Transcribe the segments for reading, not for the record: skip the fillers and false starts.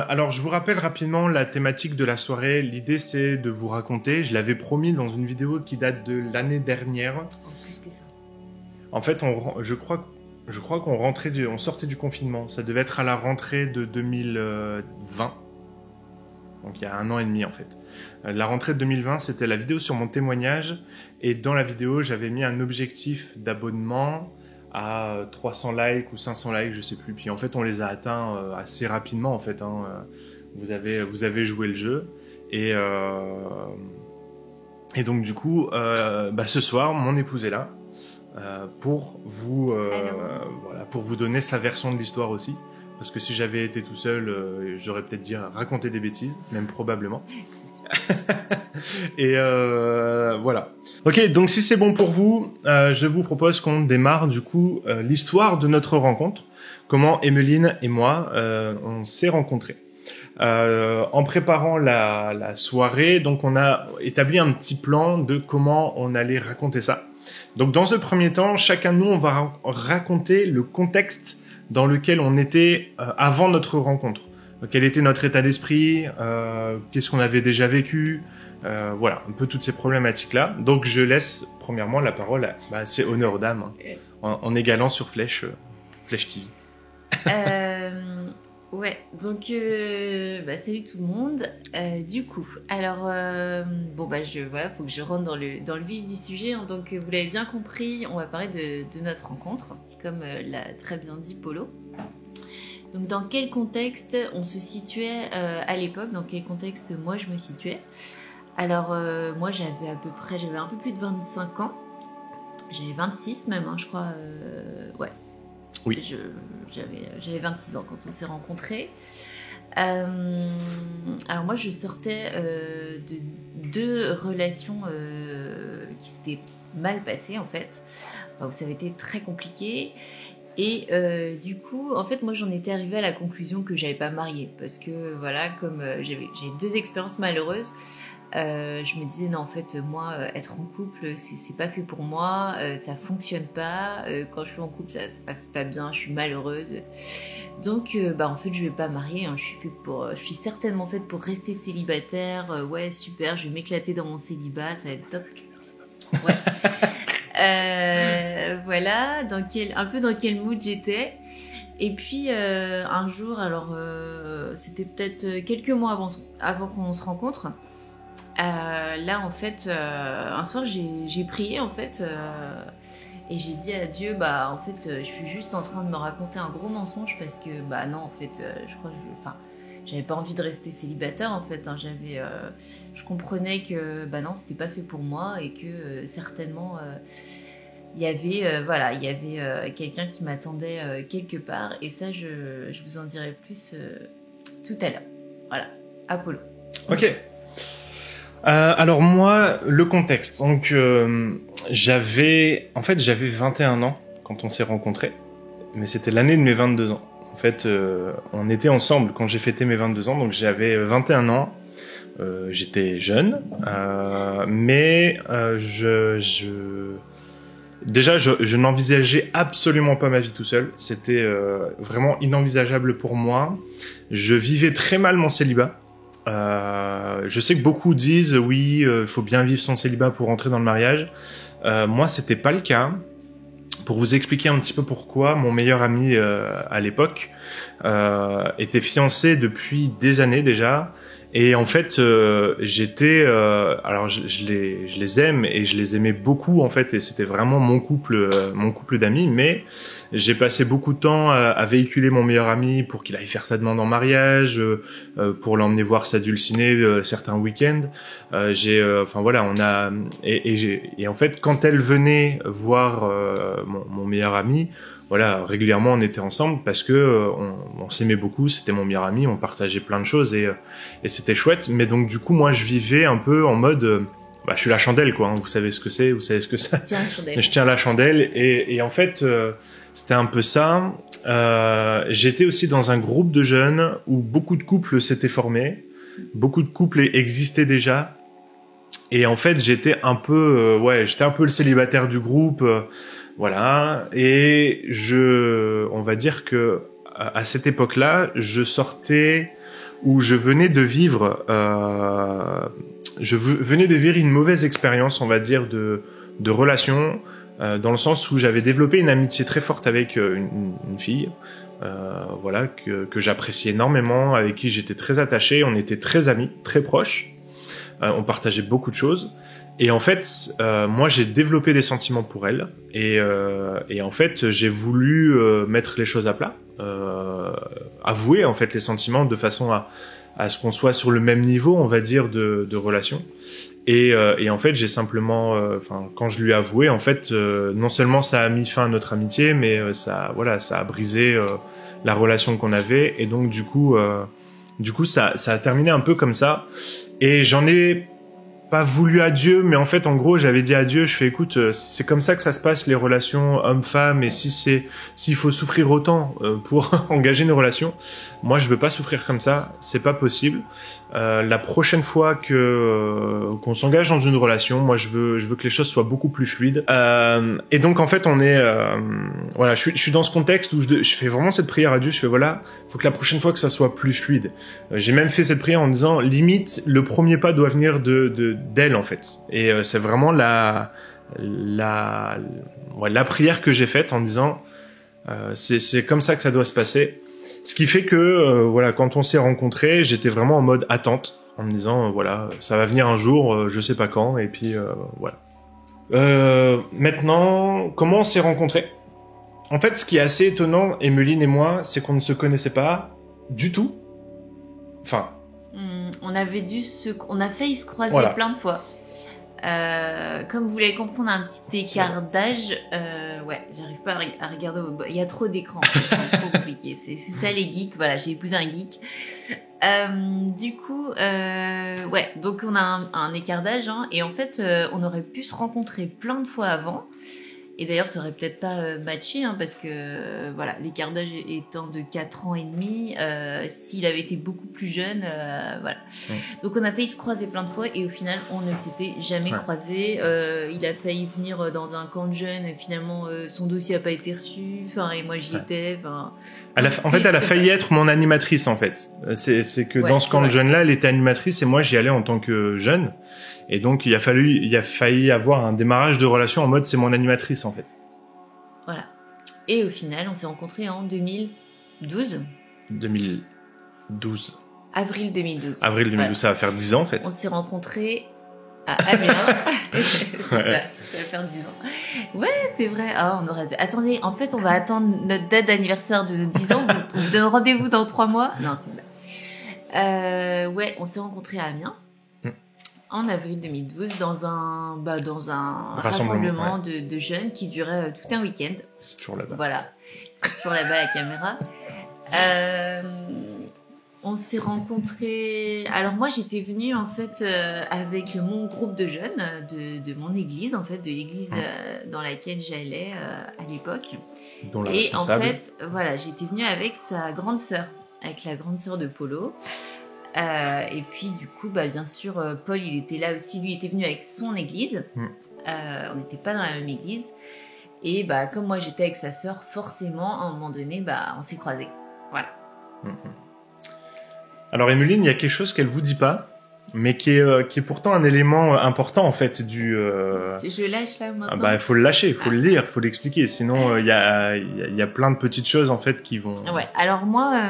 Alors, je vous rappelle rapidement la thématique de la soirée. L'idée, c'est de vous raconter. Je l'avais promis dans une vidéo qui date de l'année dernière. En plus que ça. En fait, je crois on sortait du confinement. Ça devait être à la rentrée de 2020. Donc, il y a 1 an et demi, en fait. La rentrée de 2020, c'était la vidéo sur mon témoignage. Et dans la vidéo, j'avais mis un objectif d'abonnement à 300 likes ou 500 likes, je sais plus. Puis en fait, on les a atteints assez rapidement, en fait. Vous avez joué le jeu. Et donc, du coup, ce soir, mon épouse est là pour vous donner sa version de l'histoire aussi. Parce que si j'avais été tout seul, j'aurais peut-être raconté des bêtises, même probablement. C'est sûr. Et voilà. Ok, donc si c'est bon pour vous, je vous propose qu'on démarre du coup l'histoire de notre rencontre. Comment Emmeline et moi on s'est rencontrés. En préparant la soirée, donc on a établi un petit plan de comment on allait raconter ça. Donc dans ce premier temps, chacun de nous on va raconter le contexte dans lequel on était avant notre rencontre. Quel était notre état d'esprit, qu'est-ce qu'on avait déjà vécu, voilà, un peu toutes ces problématiques-là. Donc je laisse premièrement la parole à, c'est honneur aux dames, en égalant sur Flèche TV. Ouais, donc salut tout le monde. Du coup, alors faut que je rentre dans le vif du sujet. Hein. Donc vous l'avez bien compris, on va parler de notre rencontre, comme l'a très bien dit Polo. Donc dans quel contexte on se situait à l'époque, dans quel contexte moi je me situais. Alors moi j'avais un peu plus de 25 ans, j'avais 26 même, hein, je crois, ouais. Oui. J'avais 26 ans quand on s'est rencontrés. Alors moi je sortais de 2 relations qui s'étaient mal passées en fait, où ça avait été très compliqué. Et du coup, en fait, moi, j'en étais arrivée à la conclusion que j'avais pas marié parce que voilà, comme j'ai 2 expériences malheureuses, je me disais non, en fait, moi, être en couple, c'est pas fait pour moi, ça fonctionne pas. Quand je suis en couple, ça se passe pas bien, je suis malheureuse. Donc, en fait, je vais pas marier. Hein, je suis certainement faite pour rester célibataire. Ouais, super, je vais m'éclater dans mon célibat, ça va être top. Ouais. Voilà, un peu dans quel mood j'étais. Et puis un jour, alors c'était peut-être quelques mois avant qu'on se rencontre. Là, en fait, un soir, j'ai prié en fait, et j'ai dit à Dieu, en fait, je suis juste en train de me raconter un gros mensonge parce que non, en fait, je crois que j'avais pas envie de rester célibataire en fait. Hein, je comprenais que non, c'était pas fait pour moi et que certainement il y avait quelqu'un qui m'attendait quelque part. Et ça, je vous en dirai plus tout à l'heure. Voilà, Apollo. Ok. Alors moi, le contexte. Donc j'avais 21 ans quand on s'est rencontrés, mais c'était l'année de mes 22 ans. En fait, on était ensemble quand j'ai fêté mes 22 ans, donc j'avais 21 ans. J'étais jeune, mais je n'envisageais absolument pas ma vie tout seul. C'était vraiment inenvisageable pour moi. Je vivais très mal mon célibat. Je sais que beaucoup disent oui, faut bien vivre son célibat pour rentrer dans le mariage. Moi, c'était pas le cas. Pour vous expliquer un petit peu pourquoi, mon meilleur ami à l'époque était fiancé depuis des années déjà. Et en fait, alors je les aime et je les aimais beaucoup en fait, et c'était vraiment mon couple d'amis. Mais j'ai passé beaucoup de temps à véhiculer mon meilleur ami pour qu'il aille faire sa demande en mariage, pour l'emmener voir sa dulcinée certains week-ends. Et en fait, quand elle venait voir mon meilleur ami, voilà, régulièrement on était ensemble parce que on s'aimait beaucoup, c'était mon meilleur ami, on partageait plein de choses et c'était chouette. Mais donc du coup moi je vivais un peu en mode je suis la chandelle quoi, hein, vous savez ce que c'est, vous savez ce que ça. Je tiens la chandelle et en fait c'était un peu ça. J'étais aussi dans un groupe de jeunes où beaucoup de couples s'étaient formés, beaucoup de couples existaient déjà. Et en fait j'étais un peu le célibataire du groupe. Voilà, et on va dire que à cette époque-là, je sortais où je venais de vivre une mauvaise expérience, on va dire, de relation, dans le sens où j'avais développé une amitié très forte avec une fille, voilà, que j'appréciais énormément, avec qui j'étais très attaché, on était très amis, très proches, on partageait beaucoup de choses. Et en fait, moi, j'ai développé des sentiments pour elle, et en fait, j'ai voulu mettre les choses à plat, avouer en fait les sentiments de façon à ce qu'on soit sur le même niveau, on va dire, de relation. Et en fait, j'ai simplement, quand je lui ai avoué, en fait, non seulement ça a mis fin à notre amitié, mais ça a brisé la relation qu'on avait, et donc du coup, ça a terminé un peu comme ça. Et j'en ai pas voulu adieu, mais en fait, en gros, j'avais dit adieu. Je fais, écoute, c'est comme ça que ça se passe, les relations homme-femme, et s'il faut souffrir autant pour engager une relation, moi, je veux pas souffrir comme ça. C'est pas possible. La prochaine fois qu'on s'engage dans une relation, moi, je veux que les choses soient beaucoup plus fluides. Et donc, en fait, on est, voilà, je suis dans ce contexte où je fais vraiment cette prière à Dieu. Je fais, voilà, faut que la prochaine fois que ça soit plus fluide. J'ai même fait cette prière en disant, limite, le premier pas doit venir d'elle, en fait. Et c'est vraiment la prière que j'ai faite en disant, c'est comme ça que ça doit se passer. Ce qui fait que, voilà, quand on s'est rencontrés, j'étais vraiment en mode attente, en me disant, voilà, ça va venir un jour, je sais pas quand, et puis voilà. Maintenant, comment on s'est rencontrés ? En fait, ce qui est assez étonnant, Emeline et moi, c'est qu'on ne se connaissait pas du tout. Enfin... on a failli se croiser voilà. plein de fois. Comme vous l'avez compris, on a un petit écart d'âge. Ouais, j'arrive pas à regarder. Il y a trop d'écrans. C'est trop compliqué. C'est ça les geeks. Voilà, j'ai épousé un geek. Du coup, ouais. Donc on a un écart d'âge, hein, et en fait, on aurait pu se rencontrer plein de fois avant. Et d'ailleurs, ça aurait peut-être pas matché, hein, parce que voilà, l'écart d'âge étant de 4 ans et demi, s'il avait été beaucoup plus jeune, voilà. Ouais. Donc on a failli se croiser plein de fois, et au final, on ne s'était jamais croisés. Il a failli venir dans un camp de jeunes, et finalement, son dossier a pas été reçu. Enfin, et moi j'y étais. Enfin, en fait, elle a failli être mon animatrice, en fait. C'est que dans ce camp de jeunes-là, elle était animatrice, et moi j'y allais en tant que jeune. Et donc, il a failli avoir un démarrage de relation en mode c'est mon animatrice, en fait. Voilà. Et au final, on s'est rencontrés en 2012. 2012. Avril 2012. Avril 2012, voilà. Ça va faire 10 ans, en fait. On s'est rencontrés à Amiens. C'est ça, ça va faire 10 ans. Ouais, c'est vrai. Ah, on aurait... Attendez, en fait, on va attendre notre date d'anniversaire de 10 ans. On vous donne rendez-vous dans 3 mois. Non, c'est vrai. Ouais, on s'est rencontrés à Amiens. En avril 2012, dans un rassemblement de jeunes qui durait tout un week-end. C'est toujours là-bas. Voilà, c'est toujours là-bas la caméra. On s'est rencontrés. Alors moi, j'étais venue en fait avec mon groupe de jeunes de mon église, en fait, de l'église dans laquelle j'allais à l'époque. Et en fait, voilà, j'étais venue avec sa grande sœur, avec la grande sœur de Polo. Et puis du coup, bien sûr, Paul, il était là aussi. Lui, il était venu avec son église. On n'était pas dans la même église. Et comme moi, j'étais avec sa sœur, forcément, à un moment donné, on s'est croisés. Voilà. Alors, Emeline, il y a quelque chose qu'elle vous dit pas, mais qui est pourtant un élément important en fait du. Je lâche là maintenant. Il faut le lâcher, il faut le lire, il faut l'expliquer. Sinon, il y a plein de petites choses en fait qui vont. Ouais. Alors moi.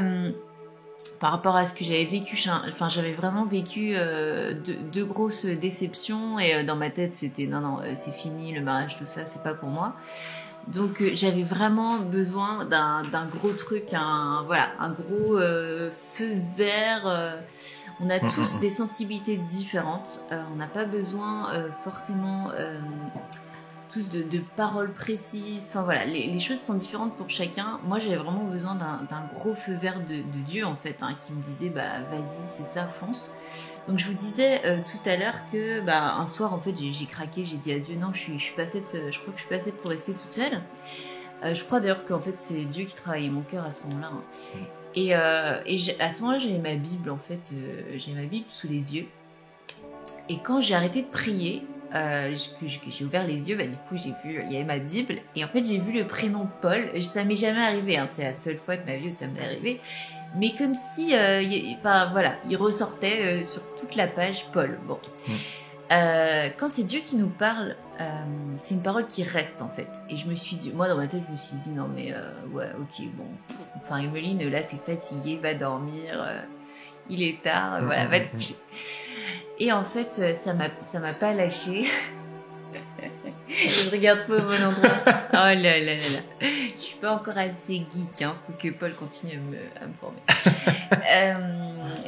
Par rapport à ce que j'avais vécu, j'avais vraiment vécu deux grosses déceptions, et dans ma tête c'était non, c'est fini, le mariage, tout ça, c'est pas pour moi. Donc j'avais vraiment besoin d'un gros truc, un gros feu vert. On a tous des sensibilités différentes. On n'a pas besoin forcément tous de paroles précises. Enfin voilà, les choses sont différentes pour chacun. Moi, j'avais vraiment besoin d'un gros feu vert de Dieu, en fait, qui me disait, vas-y, c'est ça, fonce. Donc je vous disais tout à l'heure que un soir, en fait, j'ai craqué, j'ai dit à Dieu, non, je suis pas faite, je crois que je suis pas faite pour rester toute seule. Je crois d'ailleurs qu'en fait, c'est Dieu qui travaillait mon cœur à ce moment-là. Et à ce moment-là, j'avais ma Bible, en fait, j'avais ma Bible sous les yeux. Et quand j'ai arrêté de prier, j'ai ouvert les yeux, bah du coup j'ai vu, il y avait ma Bible, et en fait j'ai vu le prénom Paul. Ça m'est jamais arrivé, hein, c'est la seule fois de ma vie où ça m'est arrivé. Mais comme si, enfin voilà, il ressortait sur toute la page Paul. Bon. Quand c'est Dieu qui nous parle, c'est une parole qui reste en fait. Et je me suis dit, moi dans ma tête, je me suis dit non mais ouais, ok, bon. Enfin Emeline, là t'es fatiguée, va dormir. Il est tard, voilà, va te coucher. Et en fait, ça m'a pas lâché. Je regarde pas au bon endroit. Oh là là là là. Je suis pas encore assez geek, hein. Faut que Paul continue à me former.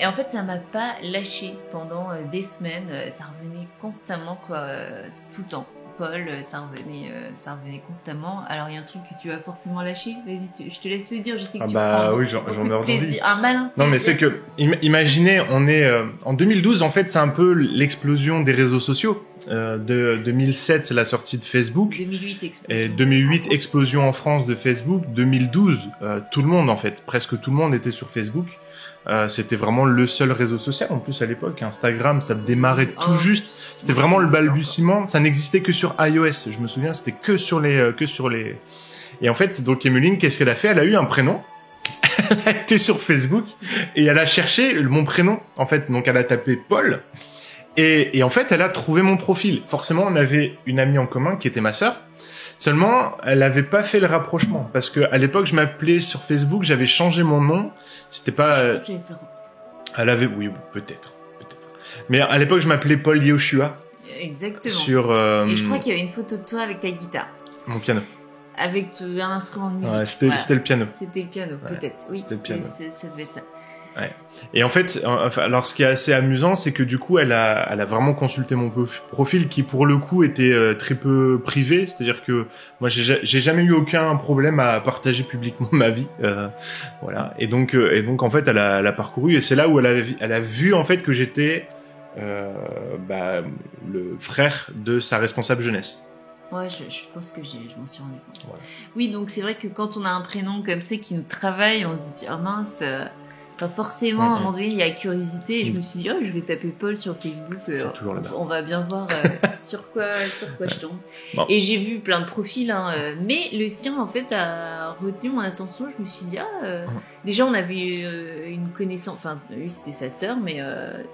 Et en fait, ça m'a pas lâché pendant des semaines. Ça revenait constamment, quoi, tout le temps. Paul, ça revenait constamment. Alors, il y a un truc que tu vas forcément lâcher. Vas-y, je te laisse le dire. Je sais que tu bah oui, j'en ai entendu. Un malin. Non, mais c'est que, imaginez, on est en 2012. En fait, c'est un peu l'explosion des réseaux sociaux. De 2007, c'est la sortie de Facebook. 2008, explosion. Et 2008, explosion en France de Facebook. 2012, tout le monde, en fait, presque tout le monde était sur Facebook. C'était vraiment le seul réseau social. En plus, à l'époque, Instagram, ça démarrait tout juste. C'était vraiment le balbutiement. Ça n'existait que sur iOS. Je me souviens, c'était que sur les. Et en fait, donc Emeline, qu'est-ce qu'elle a fait? Elle a eu un prénom. Elle a été sur Facebook et elle a cherché mon prénom. En fait, donc elle a tapé Paul. Et en fait, elle a trouvé mon profil. Forcément, on avait une amie en commun qui était ma sœur. Seulement, elle avait pas fait le rapprochement parce que à l'époque, je m'appelais sur Facebook, j'avais changé mon nom. C'était pas. Elle avait, oui, peut-être. Mais à l'époque, je m'appelais Paul Yoshua. Exactement. Sur. Et je crois qu'il y avait une photo de toi avec ta guitare. Mon piano. Avec un instrument de musique. Ouais, c'était le piano. C'était le piano, peut-être. Oui, c'était le piano. Ça devait être ça. Ouais. Et en fait, alors ce qui est assez amusant, c'est que du coup, elle a vraiment consulté mon profil qui, pour le coup, était très peu privé. C'est-à-dire que moi, j'ai jamais eu aucun problème à partager publiquement ma vie, voilà. Et donc, en fait, elle a parcouru et c'est là où elle a vu en fait que j'étais le frère de sa responsable jeunesse. Ouais, je pense que je m'en suis rendu compte. Voilà. Oui, donc c'est vrai que quand on a un prénom comme ça qui nous travaille, on se dit ah mince. Enfin, forcément, à un moment donné, il y a curiosité et je me suis dit, oh, je vais taper Paul sur Facebook. C'est toujours là-bas. On va bien voir sur quoi je tombe. Bon. Et j'ai vu plein de profils, hein, mais le sien, en fait, a retenu mon attention. Je me suis dit, déjà, on avait une connaissance, enfin, lui, c'était sa sœur, mais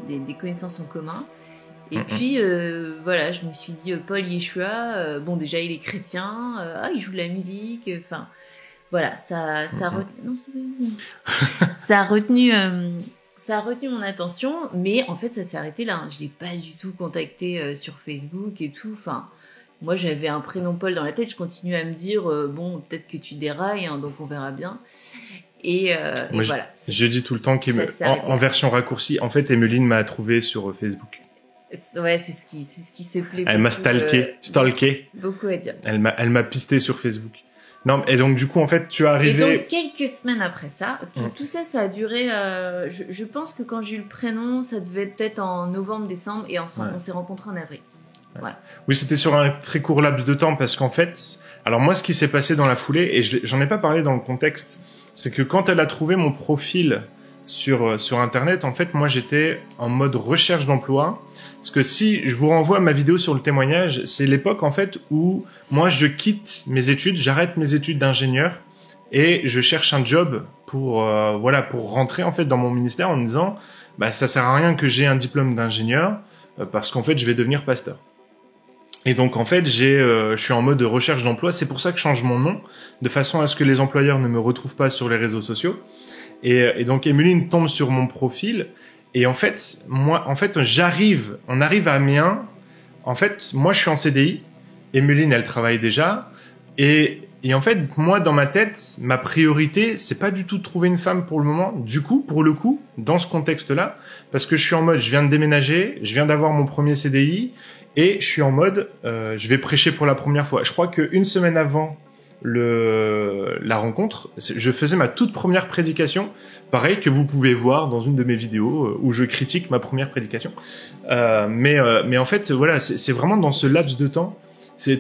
des connaissances en commun. Et puis, voilà, je me suis dit, Paul Yeshua, bon, déjà, il est chrétien, il joue de la musique, enfin... Voilà, ça a retenu mon attention, mais en fait ça s'est arrêté là. Je l'ai pas du tout contacté sur Facebook et tout. Enfin, moi j'avais un prénom Paul dans la tête. Je continue à me dire bon, peut-être que tu dérailles, hein, donc on verra bien. Et voilà. Je dis tout le temps qu'en version raccourcie, en fait, Emeline m'a trouvé sur Facebook. Ouais, c'est ce qui se plaît. Elle m'a stalké. Beaucoup à dire. Elle m'a pisté sur Facebook. Non, et donc du coup en fait tu es arrivé. Et donc quelques semaines après ça, tout ça a duré. Je pense que quand j'ai eu le prénom, ça devait être peut-être en novembre-décembre et ensemble on s'est rencontrés en avril. Ouais. Voilà. Oui, c'était sur un très court laps de temps parce qu'en fait, alors moi ce qui s'est passé dans la foulée et j'en ai pas parlé dans le contexte, c'est que quand elle a trouvé mon profil sur internet, en fait moi j'étais en mode recherche d'emploi. Parce que si je vous renvoie ma vidéo sur le témoignage, c'est l'époque en fait où moi je quitte mes études, j'arrête mes études d'ingénieur et je cherche un job pour rentrer en fait dans mon ministère en me disant ça sert à rien que j'ai un diplôme d'ingénieur parce qu'en fait je vais devenir pasteur. Et donc en fait je suis en mode recherche d'emploi, c'est pour ça que je change mon nom de façon à ce que les employeurs ne me retrouvent pas sur les réseaux sociaux. Et donc Emeline tombe sur mon profil. Et en fait, on arrive à Amiens. En fait, moi, je suis en CDI. Emeline, elle travaille déjà. Et en fait, moi, dans ma tête, ma priorité, c'est pas du tout de trouver une femme pour le moment. Du coup, pour le coup, dans ce contexte-là, parce que je suis en mode, je viens de déménager, je viens d'avoir mon premier CDI, et je suis en mode, je vais prêcher pour la première fois. Je crois qu'une semaine avant la rencontre, je faisais ma toute première prédication, pareil que vous pouvez voir dans une de mes vidéos où je critique ma première prédication. Mais en fait, voilà, c'est vraiment dans ce laps de temps.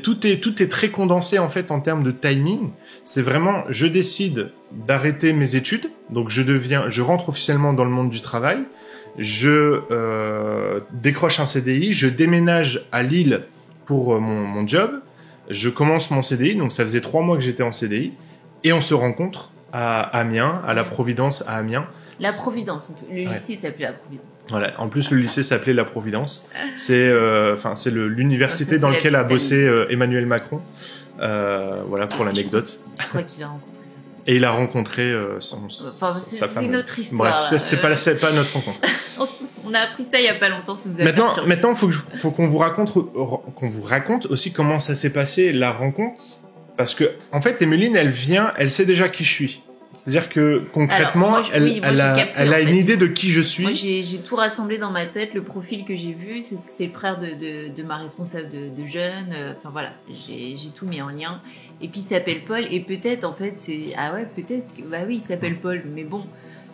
Tout est très condensé en fait en termes de timing. C'est vraiment, je décide d'arrêter mes études, donc je rentre officiellement dans le monde du travail. Je décroche un CDI, je déménage à Lille pour mon job. Je commence mon CDI, donc ça faisait 3 mois que j'étais en CDI, et on se rencontre à Amiens, à la Providence à Amiens. La Providence, le lycée s'appelait la Providence. Voilà. En plus, le lycée s'appelait la Providence. C'est l'université dans laquelle a bossé Emmanuel Macron. Voilà pour l'anecdote. Je crois qu'il a rencontré ça. Et il a rencontré sa femme. C'est notre histoire. Bref, c'est pas notre rencontre. On a appris ça il y a pas longtemps. Ça nous a maintenant, faut qu'on vous raconte aussi comment ça s'est passé la rencontre, parce que en fait, Emeline, elle sait déjà qui je suis. C'est-à-dire que concrètement, elle a une idée de qui je suis. Moi, j'ai tout rassemblé dans ma tête. Le profil que j'ai vu, c'est le frère de ma responsable de jeunes. Enfin voilà, j'ai tout mis en lien. Et puis il s'appelle Paul. Et peut-être en fait, peut-être que il s'appelle Paul. Mais bon,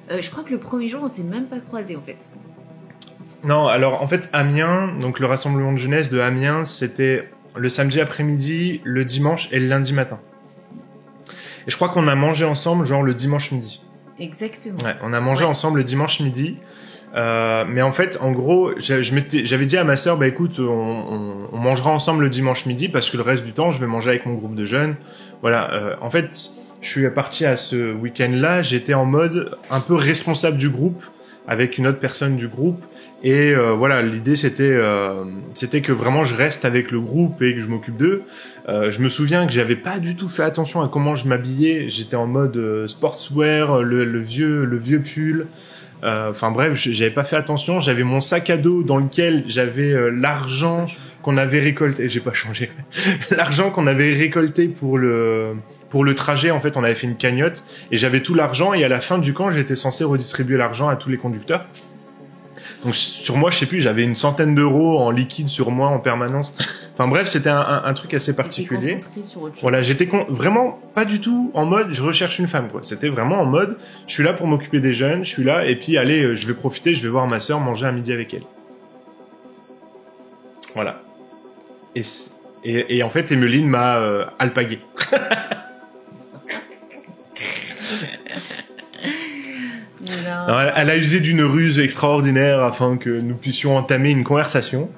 je crois que le premier jour, on s'est même pas croisés en fait. Non, alors en fait, Amiens, donc le rassemblement de jeunesse de Amiens, c'était le samedi après-midi, le dimanche et le lundi matin. Et je crois qu'on a mangé ensemble, genre le dimanche midi. Exactement. Ouais, on a mangé ensemble le dimanche midi. Mais en fait, en gros, j'avais dit à ma sœur, écoute, on mangera ensemble le dimanche midi parce que le reste du temps, je vais manger avec mon groupe de jeunes. Voilà. En fait, je suis parti à ce week-end-là. J'étais en mode un peu responsable du groupe avec une autre personne du groupe. Et voilà, l'idée c'était que vraiment je reste avec le groupe et que je m'occupe d'eux. Je me souviens que j'avais pas du tout fait attention à comment je m'habillais. J'étais en mode sportswear, le vieux pull. Enfin bref, j'avais pas fait attention. J'avais mon sac à dos dans lequel j'avais l'argent qu'on avait récolté. J'ai pas changé. L'argent qu'on avait récolté pour le trajet, en fait, on avait fait une cagnotte et j'avais tout l'argent. Et à la fin du camp, j'étais censé redistribuer l'argent à tous les conducteurs. Donc sur moi, je sais plus, j'avais une centaine d'euros en liquide sur moi en permanence. Enfin bref, c'était un truc assez particulier. Sur autre chose. Voilà, j'étais vraiment pas du tout en mode je recherche une femme quoi. C'était vraiment en mode je suis là pour m'occuper des jeunes, je suis là et puis allez, je vais profiter, je vais voir ma sœur manger un midi avec elle. Voilà. Et en fait, Emeline m'a alpagué. Alors, elle a usé d'une ruse extraordinaire afin que nous puissions entamer une conversation.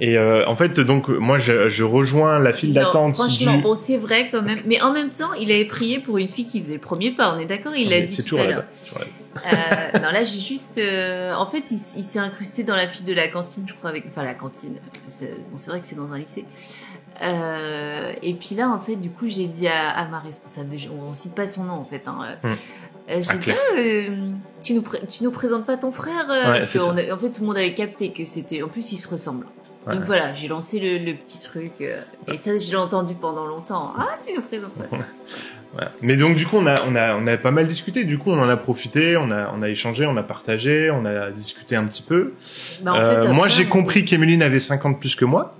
Et en fait, donc moi, je rejoins la file d'attente. Franchement, bon, c'est vrai quand même. Mais en même temps, il avait prié pour une fille qui faisait le premier pas. On est d'accord, il l'a dit c'est tout à l'heure. Non, là, j'ai juste. En fait, il s'est incrusté dans la file de la cantine, je crois, enfin la cantine. C'est vrai que c'est dans un lycée. Et puis là, en fait, du coup, j'ai dit à ma responsable de, on cite pas son nom en fait. J'ai dit, tu nous présentes pas ton frère parce que en fait, tout le monde avait capté que c'était. En plus, ils se ressemblent. Donc voilà, j'ai lancé le petit truc et ça, je l'ai entendu pendant longtemps. Ah, tu nous présentes pas. Ouais. Mais donc du coup, on a pas mal discuté. Du coup, on en a profité, on a échangé, on a partagé, on a discuté un petit peu. En fait, moi, j'ai compris qu'Emeline avait 50 plus que moi.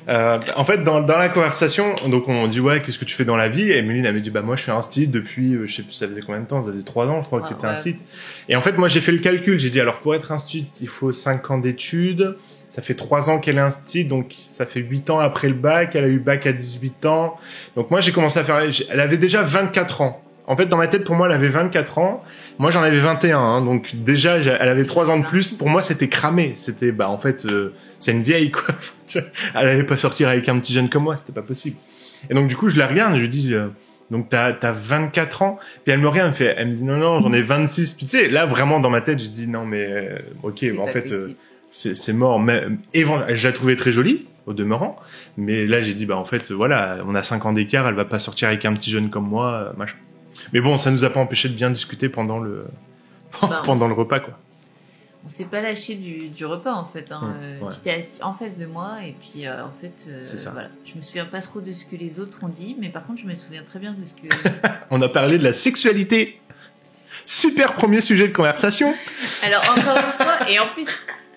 En fait, dans la conversation, donc on dit qu'est-ce que tu fais dans la vie? Et Emeline elle me dit moi je fais un site depuis je sais plus ça faisait combien de temps, ça faisait 3 ans je crois que c'était un site. Et en fait moi j'ai fait le calcul, j'ai dit alors pour être un site il faut 5 ans d'études, ça fait 3 ans qu'elle est un site, donc ça fait 8 ans après le bac, elle a eu bac à 18 ans. Donc moi j'ai commencé à faire, elle avait déjà 24 ans. En fait, dans ma tête, pour moi, elle avait 24 ans. Moi, j'en avais 21. Hein, donc déjà, elle avait 3 ans de plus. Pour moi, c'était cramé. C'était, en fait, c'est une vieille, quoi. Elle allait pas sortir avec un petit jeune comme moi. C'était pas possible. Et donc, du coup, je la regarde. Je lui dis, donc t'as 24 ans. Puis elle me regarde, elle me dit, non, j'en ai 26. Puis tu sais, là, vraiment, dans ma tête, je dis, non, mais ok, en fait, c'est mort. Mais je la trouvais très jolie, au demeurant. Mais là, j'ai dit, en fait, voilà, on a 5 ans d'écart. Elle va pas sortir avec un petit jeune comme moi, machin. Mais bon, ça nous a pas empêché de bien discuter pendant le repas, quoi. On s'est pas lâché du repas, en fait. Tu t'es assis en face de moi, et puis, en fait, voilà. Je me souviens pas trop de ce que les autres ont dit, mais par contre, je me souviens très bien de ce que... On a parlé de la sexualité. Super premier sujet de conversation. Alors, encore une fois, et en plus,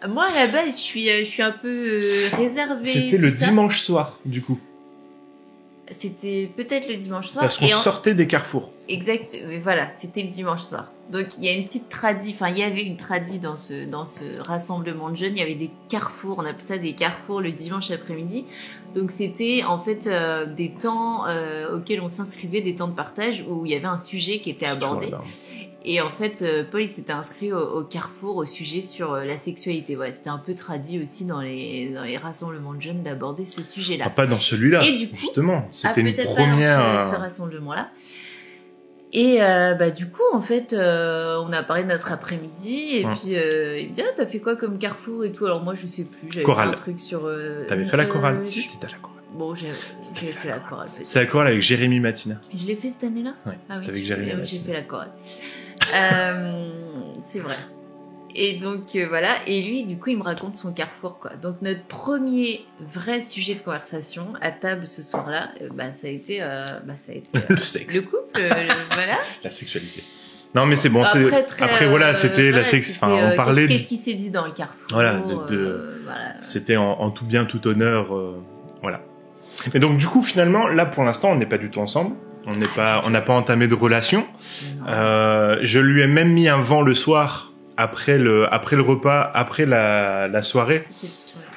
moi, à la base, je suis un peu réservée. C'était le dimanche soir, du coup. C'était peut-être le dimanche soir. Parce qu'on sortait des carrefours. Exact, mais voilà, c'était le dimanche soir. Donc il y a une petite tradie, il y avait une tradie dans ce rassemblement de jeunes, il y avait des carrefours, on appelle ça des carrefours le dimanche après-midi. Donc c'était en fait des temps auxquels on s'inscrivait, des temps de partage où il y avait un sujet qui était abordé. Et en fait, Paul, il s'était inscrit au Carrefour au sujet sur la sexualité. Ouais, c'était un peu tradit aussi dans les rassemblements de jeunes d'aborder ce sujet-là. Ah, pas dans celui-là, et du coup, justement. C'était une peut-être première... pas dans ce rassemblement-là. Et du coup, en fait, on a parlé de notre après-midi, et puis il me dit, ah, t'as fait quoi comme Carrefour et tout. Alors moi, je sais plus, j'avais fait un truc sur... T'avais fait la chorale? Si, t'étais à la chorale. Bon, j'ai fait la chorale. C'est la chorale avec Jérémy Matina. Je l'ai fait cette année-là? Ouais, c'était avec Jérémy Matina. J'ai fait la chorale. C'est vrai. Et donc, voilà. Et lui, du coup, il me raconte son Carrefour, quoi. Donc, notre premier vrai sujet de conversation à table ce soir-là, ça a été le sexe. Le couple, voilà. La sexualité. Non, mais c'est bon. Après, voilà, c'était la sexe. Enfin, on parlait. Qu'est-ce qui s'est dit dans le Carrefour? Voilà. Voilà. C'était en tout bien, tout honneur. Voilà. Et donc, du coup, finalement, là, pour l'instant, on n'est pas du tout ensemble. On n'a pas entamé de relation. Je lui ai même mis un vent le soir après le repas, après la soirée.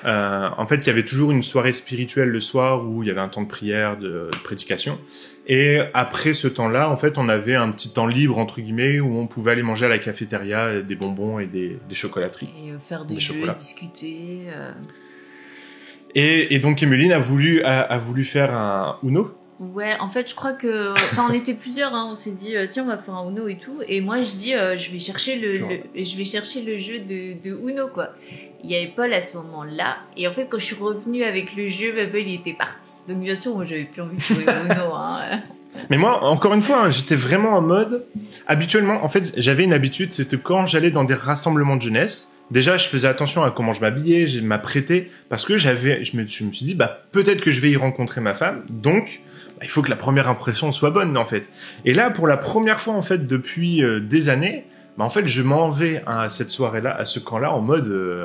En fait, il y avait toujours une soirée spirituelle le soir où il y avait un temps de prière, de prédication. Et après ce temps-là, en fait, on avait un petit temps libre, entre guillemets, où on pouvait aller manger à la cafétéria des bonbons et des chocolateries. Et faire des jeux, discuter. Et donc, Emeline a voulu faire un Uno. Ouais, en fait, je crois que... Enfin, on était plusieurs, hein, on s'est dit, tiens, on va faire un Uno et tout. Et moi, je dis, je vais chercher le jeu de Uno, quoi. Il y avait Paul à ce moment-là. Et en fait, quand je suis revenue avec le jeu, Paul, il était parti. Donc, bien sûr, moi, j'avais plus envie de jouer au Uno, hein. Mais moi, encore une fois, j'étais vraiment en mode... Habituellement, en fait, j'avais une habitude, c'était quand j'allais dans des rassemblements de jeunesse, déjà, je faisais attention à comment je m'habillais, je m'apprêtais, parce que je me suis dit, peut-être que je vais y rencontrer ma femme, donc... il faut que la première impression soit bonne, en fait. Et là, pour la première fois, en fait, depuis des années, en fait, je m'en vais à cette soirée-là, à ce camp-là, en mode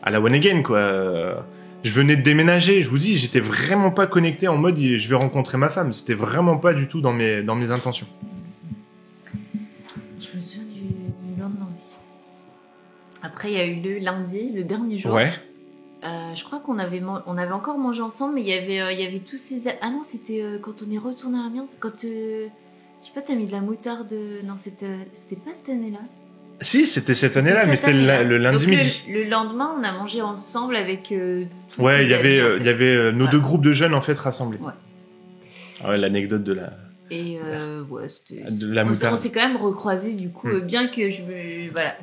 à la one again, quoi. Je venais de déménager, je vous dis, j'étais vraiment pas connecté en mode je vais rencontrer ma femme. C'était vraiment pas du tout dans mes intentions. Je me souviens du lendemain aussi. Après, il y a eu le lundi, le dernier jour. Ouais. Je crois qu'on avait encore mangé ensemble, mais il y avait tous ces... Ah non, c'était quand on est retourné à Amiens, quand... je sais pas, t'as mis de la moutarde... Non, c'était pas cette année-là. Si, c'était cette année-là, mais c'était le lundi donc, midi. Le lendemain, on a mangé ensemble avec... ouais, il y avait nos deux groupes de jeunes, en fait, rassemblés. Ouais. Ah ouais, l'anecdote de la... Et ouais, c'était... De la moutarde. On s'est quand même recroisés, du coup, bien que je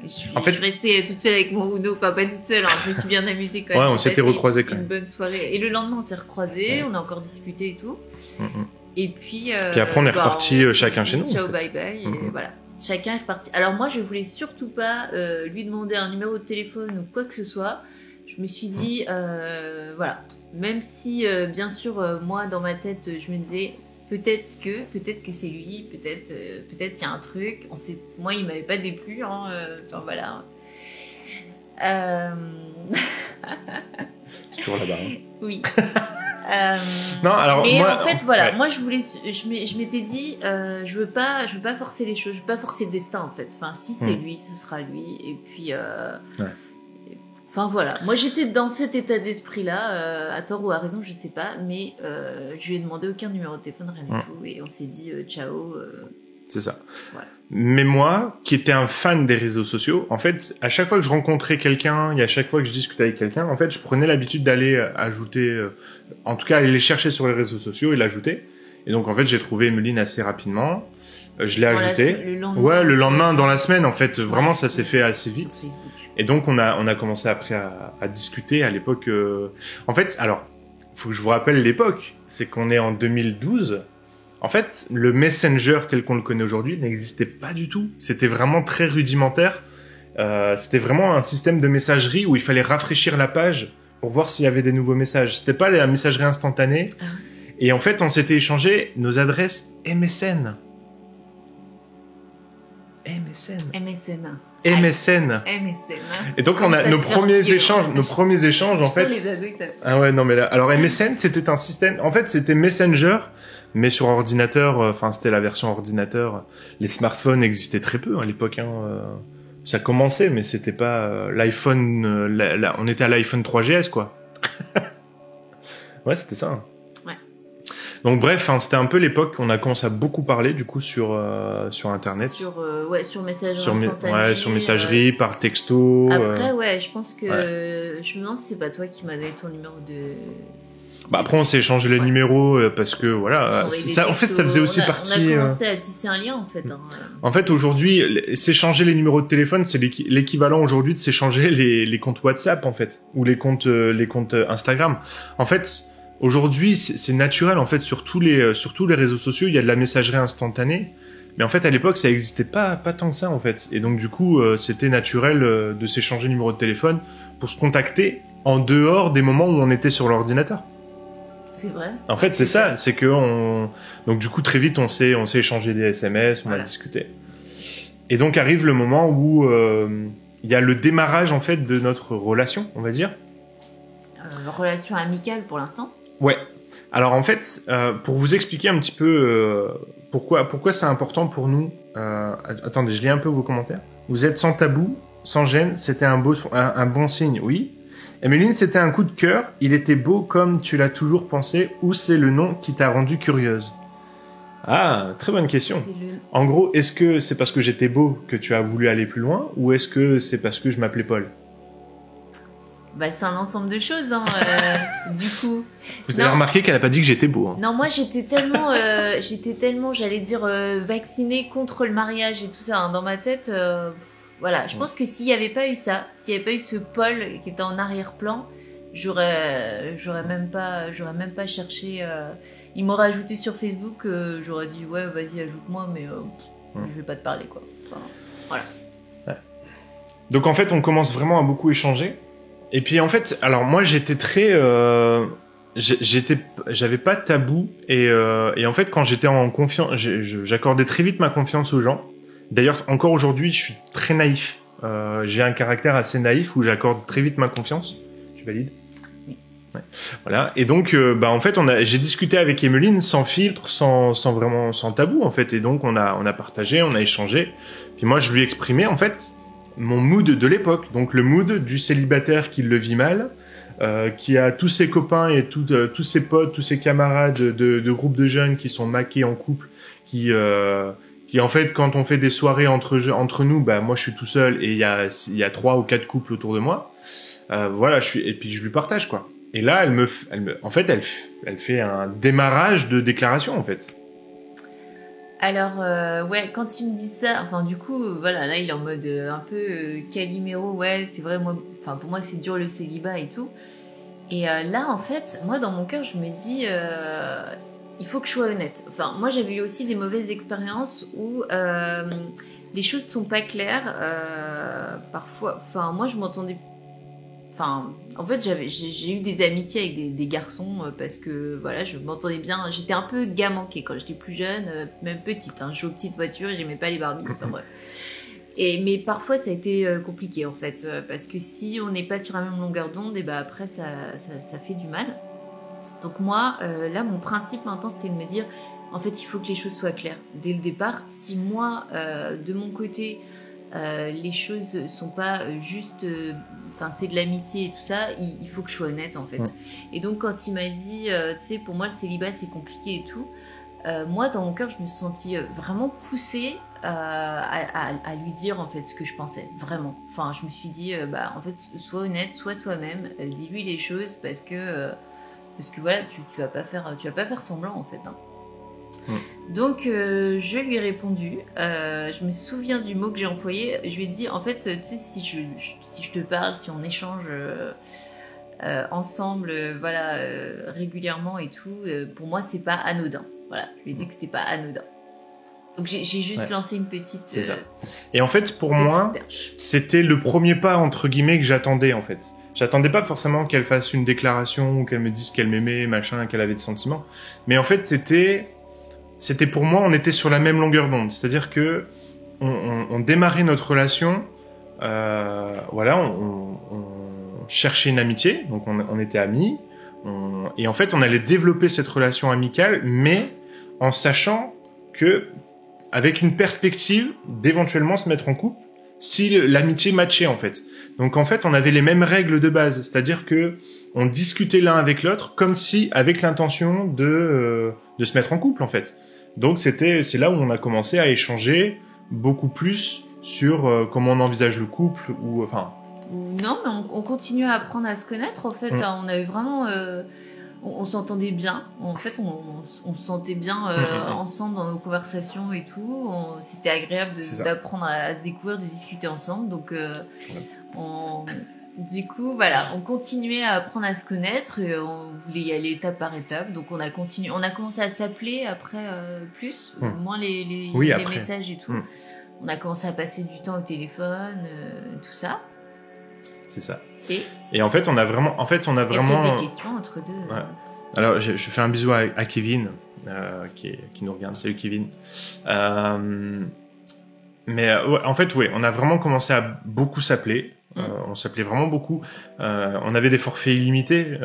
suis restée toute seule avec mon Uno, enfin pas toute seule, hein, je me suis bien amusée quand même. Ouais, on s'était recroisés quand même. Une bonne soirée. Et le lendemain, on s'est recroisés, on a encore discuté et tout. Et puis après, on est repartis chacun chez nous. Ciao, bye bye, et voilà. Chacun est reparti. Alors moi, je voulais surtout pas lui demander un numéro de téléphone ou quoi que ce soit. Je me suis dit, voilà, même si, bien sûr, moi, dans ma tête, je me disais... Peut-être que c'est lui, peut-être il y a un truc. Moi, il m'avait pas déplu, hein. Enfin voilà. C'est toujours là-bas. Hein. Oui. Non, alors mais moi, en fait, voilà, ouais. Moi, je m'étais dit, je veux pas forcer les choses, je veux pas forcer le destin, en fait. Enfin, si c'est lui, ce sera lui. Et puis. Ouais. Enfin voilà, moi j'étais dans cet état d'esprit-là, à tort ou à raison, je sais pas, mais je lui ai demandé aucun numéro de téléphone, rien du tout, et on s'est dit ciao. C'est ça. Ouais. Mais moi, qui étais un fan des réseaux sociaux, en fait, à chaque fois que je rencontrais quelqu'un, et à chaque fois que je discutais avec quelqu'un, en fait, je prenais l'habitude d'aller ajouter, en tout cas, aller les chercher sur les réseaux sociaux et l'ajouter. Et donc, en fait, j'ai trouvé Emeline assez rapidement. Je l'ai ajouté. Le lendemain, dans la semaine, en fait, vraiment, ça s'est fait assez vite. Et donc, on a commencé après à discuter à l'époque. En fait, alors, faut que je vous rappelle l'époque. C'est qu'on est en 2012. En fait, le Messenger tel qu'on le connaît aujourd'hui n'existait pas du tout. C'était vraiment très rudimentaire. C'était vraiment un système de messagerie où il fallait rafraîchir la page pour voir s'il y avait des nouveaux messages. C'était pas la messagerie instantanée. Et en fait, on s'était échangé nos adresses MSN. Et donc on a nos premiers échanges en fait. Les ados, ça... Ah ouais, non mais là, alors MSN c'était un système, en fait c'était Messenger mais sur ordinateur, enfin c'était la version ordinateur. Les smartphones existaient très peu à l'époque, hein. Ça commençait mais c'était pas l'iPhone, on était à l'iPhone 3GS quoi. Ouais, c'était ça. Ouais. Donc bref, hein, c'était un peu l'époque où on a commencé à beaucoup parler du coup sur internet. Sur messagerie instantanée. Sur messagerie, par texto. Après, je pense que je me demande si c'est pas toi qui m'as donné ton numéro de. Bah après on s'est échangé les numéros parce que voilà, ça en fait ça faisait aussi partie. On a commencé à tisser un lien en fait. Hein. En fait aujourd'hui, s'échanger les numéros de téléphone, c'est l'équivalent aujourd'hui de s'échanger les comptes WhatsApp en fait ou les comptes Instagram. En fait, aujourd'hui c'est naturel en fait sur tous les réseaux sociaux, il y a de la messagerie instantanée. Mais en fait à l'époque ça existait pas tant que ça en fait. Et donc du coup c'était naturel de s'échanger le numéro de téléphone pour se contacter en dehors des moments où on était sur l'ordinateur. C'est vrai. En fait, c'est ça, c'est que donc du coup très vite on s'est échangé des SMS, on a discuté. Et donc arrive le moment où il y a le démarrage en fait de notre relation, on va dire. Relation amicale pour l'instant. Ouais. Alors en fait, pour vous expliquer un petit peu pourquoi c'est important pour nous. Attendez, je lis un peu vos commentaires. Vous êtes sans tabou, sans gêne, c'était un bon signe, oui. Emeline, c'était un coup de cœur, il était beau comme tu l'as toujours pensé, ou c'est le nom qui t'a rendue curieuse? Ah, très bonne question. En gros, est-ce que c'est parce que j'étais beau que tu as voulu aller plus loin, ou est-ce que c'est parce que je m'appelais Paul? Bah, c'est un ensemble de choses, hein, du coup. Vous avez remarqué qu'elle a pas dit que j'étais beau, hein. Non, moi, j'étais tellement, j'allais dire, vaccinée contre le mariage et tout ça, hein, dans ma tête, voilà, je pense que s'il n'y avait pas eu ça, s'il n'y avait pas eu ce Paul qui était en arrière-plan, j'aurais même pas cherché. Il m'aurait ajouté sur Facebook, j'aurais dit ouais, vas-y, ajoute-moi, mais je vais pas te parler, quoi. Enfin, voilà. Ouais. Donc en fait, on commence vraiment à beaucoup échanger. Et puis en fait, alors moi j'étais très, j'avais pas de tabou et en fait quand j'étais en confiance, j'accordais très vite ma confiance aux gens. D'ailleurs, encore aujourd'hui, je suis très naïf. J'ai un caractère assez naïf où j'accorde très vite ma confiance. Tu valides? Oui. Ouais. Voilà. Et donc, en fait, j'ai discuté avec Emeline sans filtre, sans tabou, en fait. Et donc, on a partagé, on a échangé. Puis moi, je lui ai exprimé, en fait, mon mood de l'époque. Donc, le mood du célibataire qui le vit mal, qui a tous ses copains et tous ses potes, tous ses camarades de groupe de jeunes qui sont maqués en couple, qui en fait, quand on fait des soirées entre nous, bah moi je suis tout seul et il y a 3 ou 4 couples autour de moi. Voilà, et puis je lui partage quoi. Et là, elle fait un démarrage de déclaration en fait. Alors ouais, quand il me dit ça, enfin du coup, voilà, là il est en mode un peu Calimero, ouais, c'est vrai, moi, enfin pour moi c'est dur le célibat et tout. Et là en fait, moi dans mon cœur, je me dis il faut que je sois honnête. Enfin, moi, j'avais eu aussi des mauvaises expériences où les choses sont pas claires. Parfois, enfin, moi, je m'entendais. Enfin, en fait, j'ai eu des amitiés avec des garçons parce que voilà, je m'entendais bien. J'étais un peu gars manqué quand j'étais plus jeune, même petite. Hein, je jouais aux petites voitures, j'aimais pas les Barbies. Enfin bref. Mais parfois, ça a été compliqué en fait, parce que si on n'est pas sur la même longueur d'onde, et ben après, ça fait du mal. Donc moi, là, mon principe maintenant, c'était de me dire, en fait, il faut que les choses soient claires dès le départ. Si moi, de mon côté, les choses sont pas juste, enfin, c'est de l'amitié et tout ça, il faut que je sois honnête, en fait. Ouais. Et donc, quand il m'a dit, tu sais, pour moi, le célibat, c'est compliqué et tout, moi, dans mon cœur, je me suis sentie vraiment poussée à lui dire, en fait, ce que je pensais, vraiment. Enfin, je me suis dit, en fait, sois honnête, sois toi-même, dis-lui les choses, parce que voilà, tu vas pas faire semblant en fait. Hein. Donc je lui ai répondu. Je me souviens du mot que j'ai employé. Je lui ai dit en fait, tu sais, si je te parle, si on échange ensemble, voilà, régulièrement et tout, pour moi c'est pas anodin. Voilà, je lui ai dit que c'était pas anodin. Donc j'ai juste lancé une petite. C'est ça. Et en fait, pour moi, c'était le premier pas entre guillemets que j'attendais en fait. J'attendais pas forcément qu'elle fasse une déclaration ou qu'elle me dise qu'elle m'aimait, machin, qu'elle avait des sentiments. Mais en fait, c'était pour moi, on était sur la même longueur d'onde. C'est-à-dire que on démarrait notre relation, voilà, on cherchait une amitié, donc on était amis, et en fait, on allait développer cette relation amicale, mais en sachant que, avec une perspective d'éventuellement se mettre en couple, si l'amitié matchait en fait. Donc en fait, on avait les mêmes règles de base, c'est-à-dire que on discutait l'un avec l'autre comme si avec l'intention de se mettre en couple en fait. Donc c'est là où on a commencé à échanger beaucoup plus sur comment on envisage le couple ou enfin. Non, mais on continue à apprendre à se connaître en fait. On avait vraiment on s'entendait bien. En fait, on se sentait bien ensemble dans nos conversations et tout. C'était agréable d'apprendre à se découvrir, de discuter ensemble. Donc, du coup, voilà, on continuait à apprendre à se connaître et on voulait y aller étape par étape. Donc, on a continué. On a commencé à s'appeler après plus, moins les messages et tout. On a commencé à passer du temps au téléphone, tout ça. C'est ça. Et en fait, on a vraiment. Il y a peut-être des questions entre deux. Ouais. Alors, je fais un bisou à Kevin, qui nous regarde. Salut Kevin. Mais ouais, en fait, on a vraiment commencé à beaucoup s'appeler. On s'appelait vraiment beaucoup. On avait des forfaits illimités,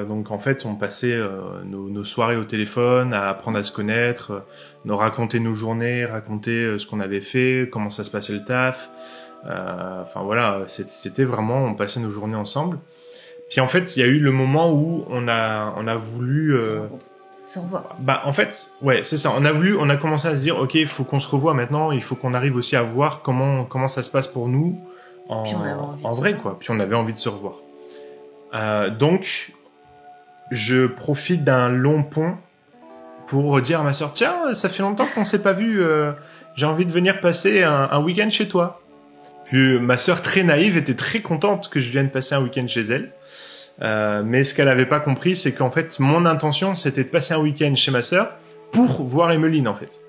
donc en fait, on passait nos soirées au téléphone à apprendre à se connaître, nous raconter nos journées, raconter ce qu'on avait fait, comment ça se passait le taf. Enfin voilà, c'était vraiment, on passait nos journées ensemble. Puis en fait, il y a eu le moment où on a voulu se revoir. Bah en fait, ouais, c'est ça. On a commencé à se dire, ok, il faut qu'on se revoie maintenant. Il faut qu'on arrive aussi à voir comment ça se passe pour nous en vrai quoi. Puis on avait envie de se revoir. Donc je profite d'un long pont pour dire à ma sœur, tiens, ça fait longtemps qu'on s'est pas vu. J'ai envie de venir passer un week-end chez toi. Puis ma sœur très naïve était très contente que je vienne passer un week-end chez elle. Mais ce qu'elle avait pas compris, c'est qu'en fait, mon intention, c'était de passer un week-end chez ma sœur pour voir Emmeline, en fait.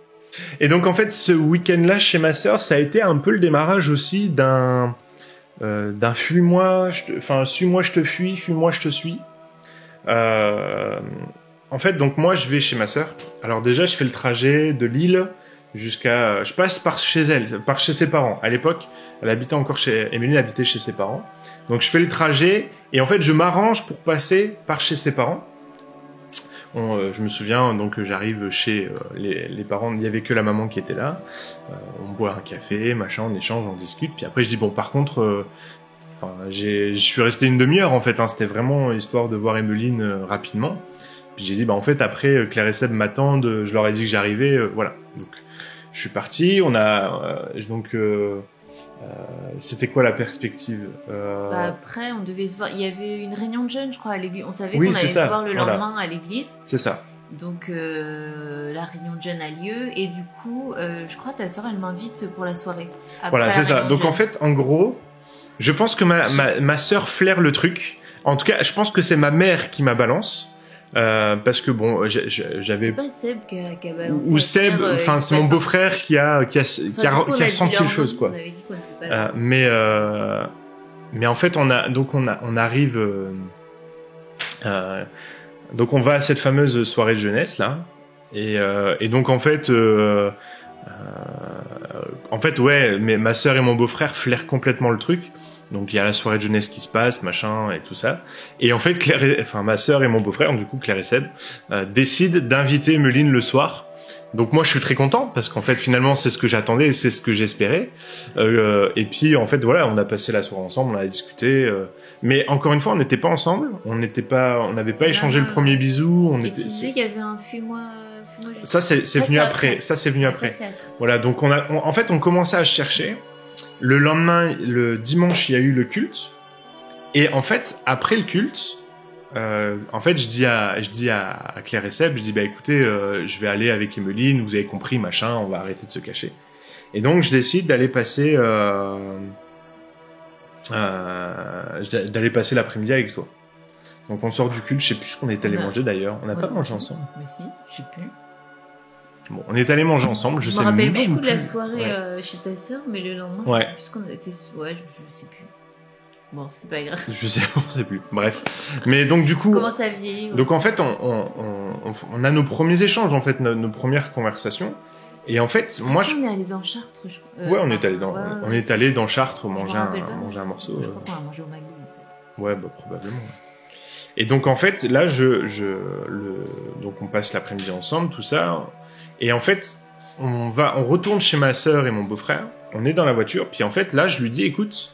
Et donc, en fait, ce week-end-là chez ma sœur, ça a été un peu le démarrage aussi d'un fuis-moi, suis-moi, je te fuis, fuis-moi, je te suis. En fait, donc moi, je vais chez ma sœur. Alors déjà, je fais le trajet de Lille je passe par chez ses parents. À l'époque, Emmeline habitait chez ses parents. Donc je fais le trajet et en fait je m'arrange pour passer par chez ses parents. Je me souviens donc j'arrive chez les parents, il y avait que la maman qui était là. On boit un café, machin, on échange, on discute. Puis après je dis bon par contre, je suis resté une demi-heure en fait. C'était vraiment histoire de voir Emmeline rapidement. Puis j'ai dit bah en fait après Claire et Seb m'attendent, je leur ai dit que j'arrivais, voilà. Donc je suis parti, c'était quoi la perspective après, on devait se voir. Il y avait une réunion de jeunes, je crois, à l'église. On savait qu'on allait se voir le lendemain à l'église. C'est ça. Donc, la réunion de jeunes a lieu. Et du coup, je crois que ta sœur, elle m'invite pour la soirée. Voilà, c'est ça. Donc, en fait, en gros, je pense que ma sœur flaire le truc. En tout cas, je pense que c'est ma mère qui m'a balance. Parce que bon, j'avais. C'est pas Seb qui a balancé. Ou Seb, enfin c'est mon beau-frère qui a senti les choses quoi. On avait dit qu'on ne sait pas. Mais en fait on arrive. Donc on va à cette fameuse soirée de jeunesse là, et donc en fait ouais, mais ma sœur et mon beau-frère flairent complètement le truc. Donc il y a la soirée de jeunesse qui se passe, machin et tout ça. Et en fait ma sœur et mon beau-frère, du coup Claire et Seb, décident d'inviter Emmeline le soir. Donc moi je suis très content parce qu'en fait finalement c'est ce que j'attendais et c'est ce que j'espérais. Et puis en fait voilà, on a passé la soirée ensemble, on a discuté. Mais encore une fois on n'était pas ensemble, on n'avait pas échangé le premier bisou. Tu disais qu'il y avait un fuis-moi. Ça c'est venu après. Ça c'est venu après. Voilà, donc en fait on commençait à se chercher. Le lendemain, le dimanche, il y a eu le culte. Et en fait, après le culte, en fait, je dis à Claire et Seb, je dis, bah écoutez, je vais aller avec Emmeline, vous avez compris, machin, on va arrêter de se cacher. Et donc, je décide d'aller passer l'après-midi avec toi. Donc, on sort du culte, je sais plus ce qu'on est allé manger d'ailleurs. On n'a pas mangé ensemble. Mais si, je sais plus. Bon, on est allé manger ensemble, je sais même plus. Je me rappelle beaucoup de la soirée chez ta sœur, mais le lendemain, je sais plus ce qu'on était. Ouais, je sais plus. Bon, c'est pas grave. Je sais plus. Bref. Mais donc du coup. Comment ça vieillit. Donc en fait, on a nos premiers échanges, en fait, nos premières conversations. Et en fait, moi, on est allé dans Chartres, je crois. Ouais, on est allé dans Chartres manger un morceau. Je crois qu'on a mangé au McDo. Ouais, bah probablement. Et donc en fait, là, donc on passe l'après-midi ensemble, tout ça. Et en fait, on retourne chez ma sœur et mon beau-frère. on est dans la voiture, puis en fait, là, je lui dis, écoute,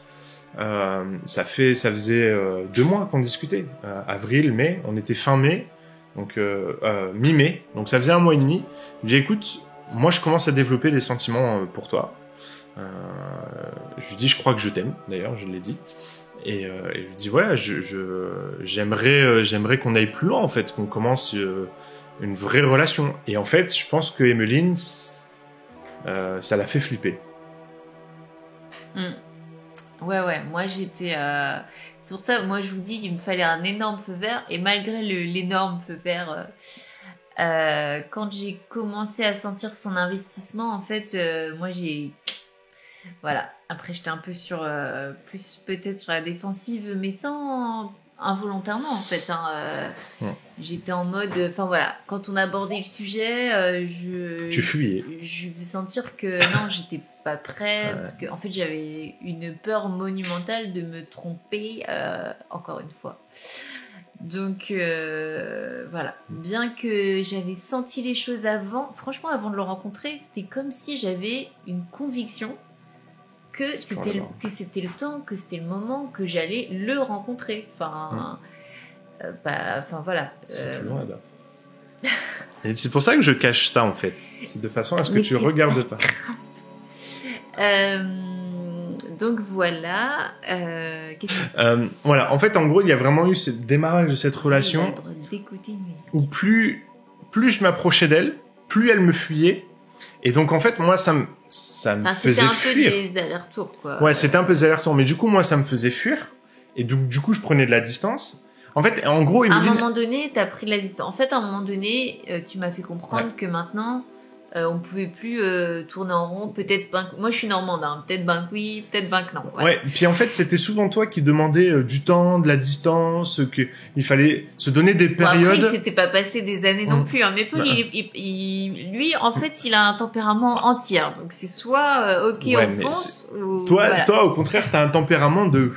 ça faisait 2 mois qu'on discutait. Avril, mai, on était fin mai, donc mi-mai, donc ça faisait 1 mois et demi. Je lui dis, écoute, moi, je commence à développer des sentiments pour toi. Je lui dis, je crois que je t'aime, d'ailleurs, je l'ai dit. Et je lui dis, voilà, j'aimerais qu'on aille plus loin, en fait, qu'on commence une vraie relation. Et en fait, je pense que Emmeline, ça l'a fait flipper. Ouais, moi j'étais... C'est pour ça, moi je vous dis, il me fallait un énorme feu vert, et malgré l'énorme feu vert, quand j'ai commencé à sentir son investissement, en fait, moi j'ai... Voilà, après j'étais un peu plus peut-être sur la défensive, mais sans... involontairement en fait, j'étais en mode, enfin voilà, quand on abordait le sujet, tu fuyais. Je faisais sentir que non, j'étais pas prête, parce que en fait j'avais une peur monumentale de me tromper encore une fois. Donc voilà, bien que j'avais senti les choses franchement avant de le rencontrer, c'était comme si j'avais une conviction que c'était le temps, que c'était le moment, que j'allais le rencontrer. Enfin, voilà. C'est plus loin, là. Et c'est pour ça que je cache ça, en fait. C'est de façon à ce que tu regardes pas. Donc voilà. Voilà. En fait, en gros, il y a vraiment eu ce démarrage de cette relation où plus je m'approchais d'elle, plus elle me fuyait. Et donc, en fait, moi, ça me faisait fuir. C'était un peu des allers-retours, quoi. Ouais, c'était un peu des allers-retours. Mais du coup, moi, ça me faisait fuir. Et donc, du coup, je prenais de la distance. En fait, en gros, Emmeline... À un moment donné, t'as pris de la distance. En fait, à un moment donné, tu m'as fait comprendre que maintenant, on pouvait plus tourner en rond. Peut-être moi, je suis normande, hein. Peut-être ben que oui, peut-être ben que non. Ouais. Puis en fait, c'était souvent toi qui demandais du temps, de la distance, que il fallait se donner des périodes. Après, il s'était pas passé des années non plus. Hein. Mais Paul, lui, en fait, il a un tempérament entier. Donc c'est soit on fonce. Ou, toi, au contraire, t'as un tempérament de.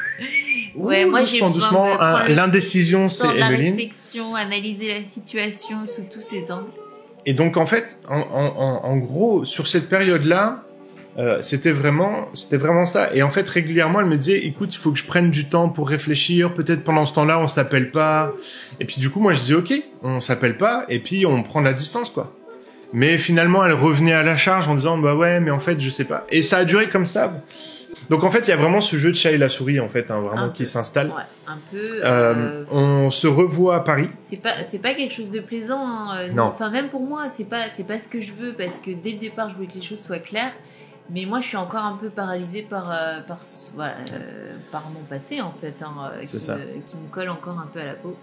Ouais, moi j'ai doucement. L'indécision, c'est Emmeline. La réflexion, analyser la situation sous tous ses angles. Et donc en fait, en gros, sur cette période-là, c'était vraiment ça. Et en fait, régulièrement, elle me disait, écoute, il faut que je prenne du temps pour réfléchir. Peut-être pendant ce temps-là, on s'appelle pas. Et puis du coup, moi, je disais, ok, on s'appelle pas. Et puis on prend la distance, quoi. Mais finalement, elle revenait à la charge en disant, bah ouais, mais en fait, je sais pas. Et ça a duré comme ça. Donc en fait, il y a vraiment ce jeu de chat et la souris, en fait, vraiment qui s'installe. Ouais, un peu. On se revoit à Paris. C'est pas quelque chose de plaisant. Hein. Non. Enfin, même pour moi, c'est pas ce que je veux, parce que dès le départ, je voulais que les choses soient claires. Mais moi, je suis encore un peu paralysée par mon passé, en fait, qui me colle encore un peu à la peau.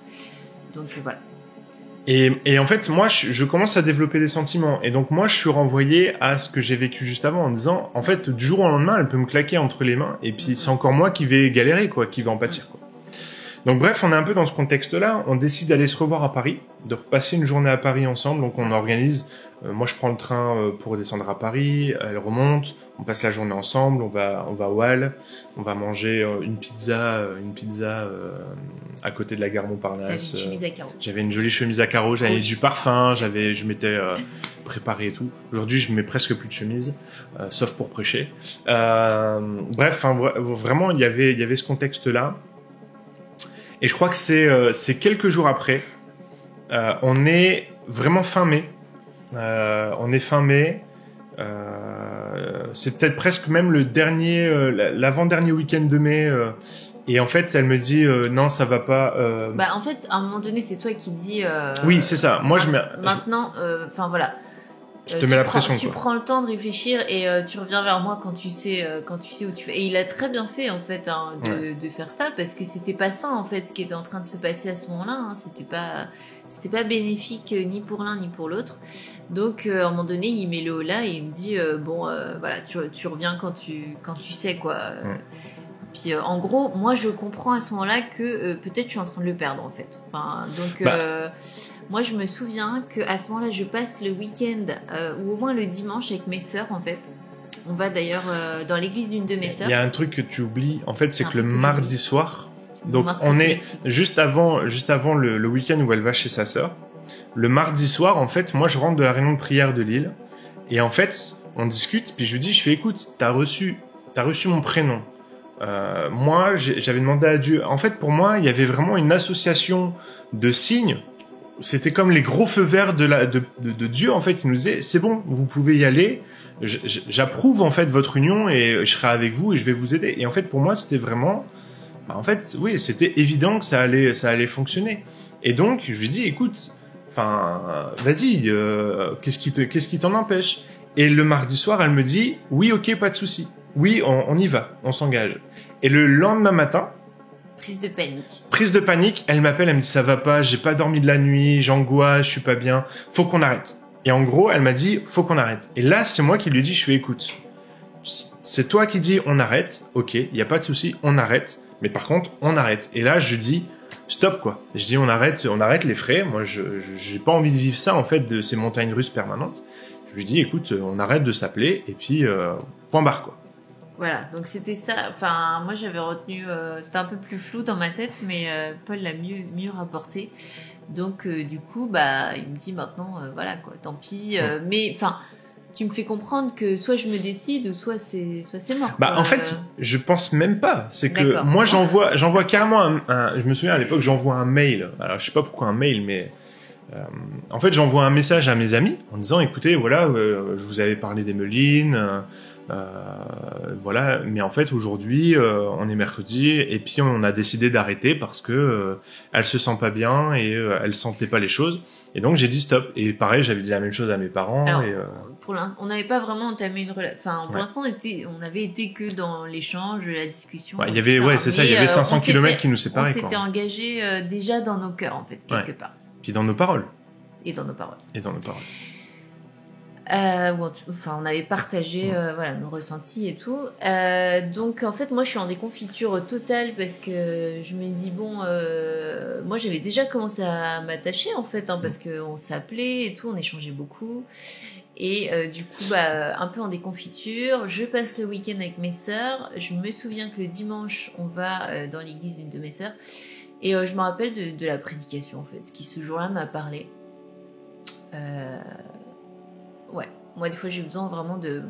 Donc voilà. Et en fait, moi, je commence à développer des sentiments. Et donc, moi, je suis renvoyé à ce que j'ai vécu juste avant en disant, en fait, du jour au lendemain, elle peut me claquer entre les mains. Et puis, c'est encore moi qui vais galérer, quoi, qui vais en pâtir, quoi. Donc, bref, on est un peu dans ce contexte-là. On décide d'aller se revoir à Paris, de repasser une journée à Paris ensemble. Donc, on organise. Moi, je prends le train pour descendre à Paris. Elle remonte. On passe la journée ensemble. On va au Halles. On va manger une pizza à côté de la gare Montparnasse. J'avais une jolie chemise à carreaux. J'avais du parfum. Je m'étais préparé et tout. Aujourd'hui, je mets presque plus de chemise, sauf pour prêcher. Bref, vraiment, il y avait ce contexte-là. Et je crois que c'est quelques jours après. On est vraiment fin mai. C'est peut-être presque même l'avant-dernier week-end de mai. Et en fait, elle me dit non, ça va pas. En fait, à un moment donné, c'est toi qui dis. Oui, c'est ça. Moi, maintenant, voilà. Je te mets la pression. Tu prends le temps de réfléchir et tu reviens vers moi quand tu sais où tu vas. Et il a très bien fait en fait de faire ça, parce que c'était pas ça en fait ce qui était en train de se passer à ce moment-là. Hein. C'était pas bénéfique ni pour l'un ni pour l'autre. Donc à un moment donné, il met le haut là et il me dit voilà, tu reviens quand tu sais quoi. Puis en gros, moi je comprends à ce moment-là que peut-être je suis en train de le perdre en fait. Enfin, donc moi je me souviens que à ce moment-là, je passe le week-end ou au moins le dimanche avec mes sœurs en fait. On va d'ailleurs dans l'église d'une de mes sœurs. Il y a un truc que tu oublies en fait, c'est que le mardi soir, donc on est juste avant le week-end où elle va chez sa sœur. Le mardi soir, en fait, moi je rentre de la réunion de prière de Lille et en fait, on discute, puis je lui dis, écoute, t'as reçu mon prénom. Moi, j'avais demandé à Dieu. En fait, pour moi, il y avait vraiment une association de signes. C'était comme les gros feux verts de Dieu, en fait, qui nous disait, c'est bon, vous pouvez y aller. J'approuve, en fait, votre union et je serai avec vous et je vais vous aider. Et en fait, pour moi, c'était vraiment, en fait, oui, c'était évident que ça allait fonctionner. Et donc, je lui dis, écoute, vas-y, qu'est-ce qui t'en empêche? Et le mardi soir, elle me dit, oui, ok, pas de souci. Oui, on y va, on s'engage. Et le lendemain matin, Prise de panique, elle m'appelle, elle me dit ça va pas, j'ai pas dormi de la nuit, j'angoisse, je suis pas bien, faut qu'on arrête. Et en gros, elle m'a dit faut qu'on arrête. Et là, c'est moi qui lui dis écoute, c'est toi qui dis on arrête, ok, y a pas de souci, on arrête, mais par contre, on arrête. Et là, je dis stop quoi. Je dis on arrête les frais. Moi, j'ai pas envie de vivre ça en fait de ces montagnes russes permanentes. Je lui dis écoute, on arrête de s'appeler et puis point barre quoi. Voilà, donc c'était ça. Enfin, moi j'avais retenu, c'était un peu plus flou dans ma tête, mais Paul l'a mieux rapporté. Donc du coup, il me dit maintenant, voilà quoi, tant pis. Mais enfin, tu me fais comprendre que soit je me décide ou soit c'est mort. En fait, je pense même pas. C'est que moi j'envoie carrément je me souviens à l'époque, j'envoie un mail. Alors je sais pas pourquoi un mail, mais en fait j'envoie un message à mes amis en disant écoutez, voilà, je vous avais parlé d'Emeline. Voilà, mais en fait aujourd'hui on est mercredi et puis on a décidé d'arrêter parce que elle se sent pas bien et elle sentait pas les choses et donc j'ai dit stop. Et pareil, j'avais dit la même chose à mes parents. Alors, pour l'instant, on n'avait pas vraiment entamé une relation. Enfin, pour l'instant, on avait été que dans l'échange, la discussion. Il y avait, c'est ça, il y avait 500 km qui nous séparaient. On s'était engagé déjà dans nos cœurs en fait quelque part. Puis dans nos paroles. Et dans nos paroles. On avait partagé voilà, nos ressentis et tout. Donc en fait moi je suis en déconfiture totale parce que je me dis moi j'avais déjà commencé à m'attacher en fait parce qu'on s'appelait et tout, on échangeait beaucoup et du coup un peu en déconfiture. Je passe le week-end avec mes sœurs. Je me souviens que le dimanche on va dans l'église d'une de mes sœurs et je me rappelle de la prédication en fait qui ce jour-là m'a parlé. Ouais, moi des fois j'ai besoin vraiment de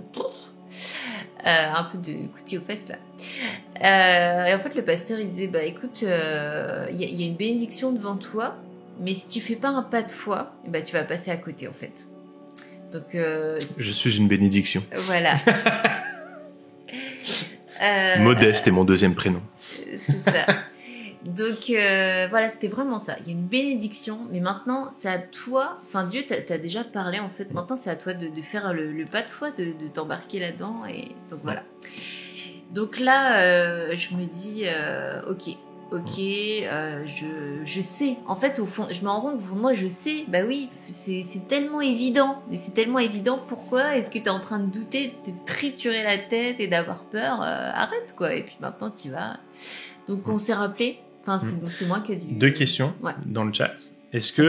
un peu de coup de pied aux fesses là. Et en fait le pasteur il disait écoute, il y a une bénédiction devant toi, mais si tu fais pas un pas de foi, tu vas passer à côté en fait. Donc je suis une bénédiction. Voilà. Modeste est mon deuxième prénom. C'est ça. Donc voilà, c'était vraiment ça. Il y a une bénédiction, mais maintenant c'est à toi. Enfin, Dieu t'as déjà parlé en fait. Maintenant c'est à toi de faire le pas de foi, de t'embarquer là-dedans. Et donc voilà. Donc là, je me dis ok, je sais. En fait, au fond, je me rends compte que moi je sais. Bah oui, c'est tellement évident. Mais c'est tellement évident. Pourquoi est-ce que t'es en train de douter, de te triturer la tête et d'avoir peur? Arrête quoi. Et puis maintenant tu vas. Donc on s'est rappelé. Enfin, c'est moi qui ai dû... 2 questions dans le chat. Est-ce que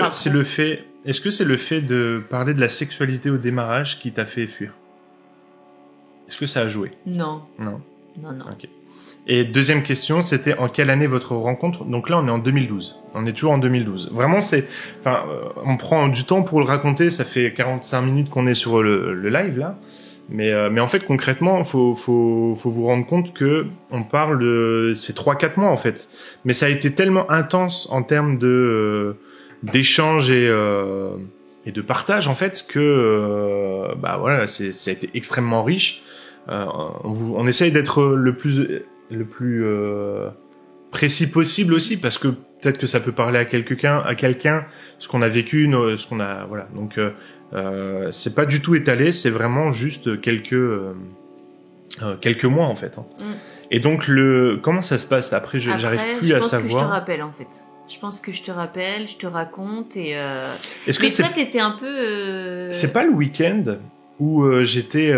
c'est le fait de parler de la sexualité au démarrage qui t'a fait fuir? Est-ce que ça a joué? Non. Ok. Et deuxième question, c'était en quelle année votre rencontre? Donc là, on est en 2012. On est toujours en 2012. Vraiment, on prend du temps pour le raconter. Ça fait 45 minutes qu'on est sur le live là. Mais en fait, concrètement, faut vous rendre compte que on parle de ces 3-4 mois, en fait. Mais ça a été tellement intense en termes d'échange et de partage, en fait, que, voilà, ça a été extrêmement riche. On essaye d'être le plus précis possible aussi, parce que peut-être que ça peut parler à quelqu'un, ce qu'on a vécu, voilà. Donc, c'est pas du tout étalé, c'est vraiment juste quelques mois en fait. Et donc comment ça se passe après? J'arrive plus à savoir. Je pense que je te rappelle en fait. Je pense que je te rappelle, je te raconte et. Est-ce que toi t'étais un peu. C'est pas le week-end où j'étais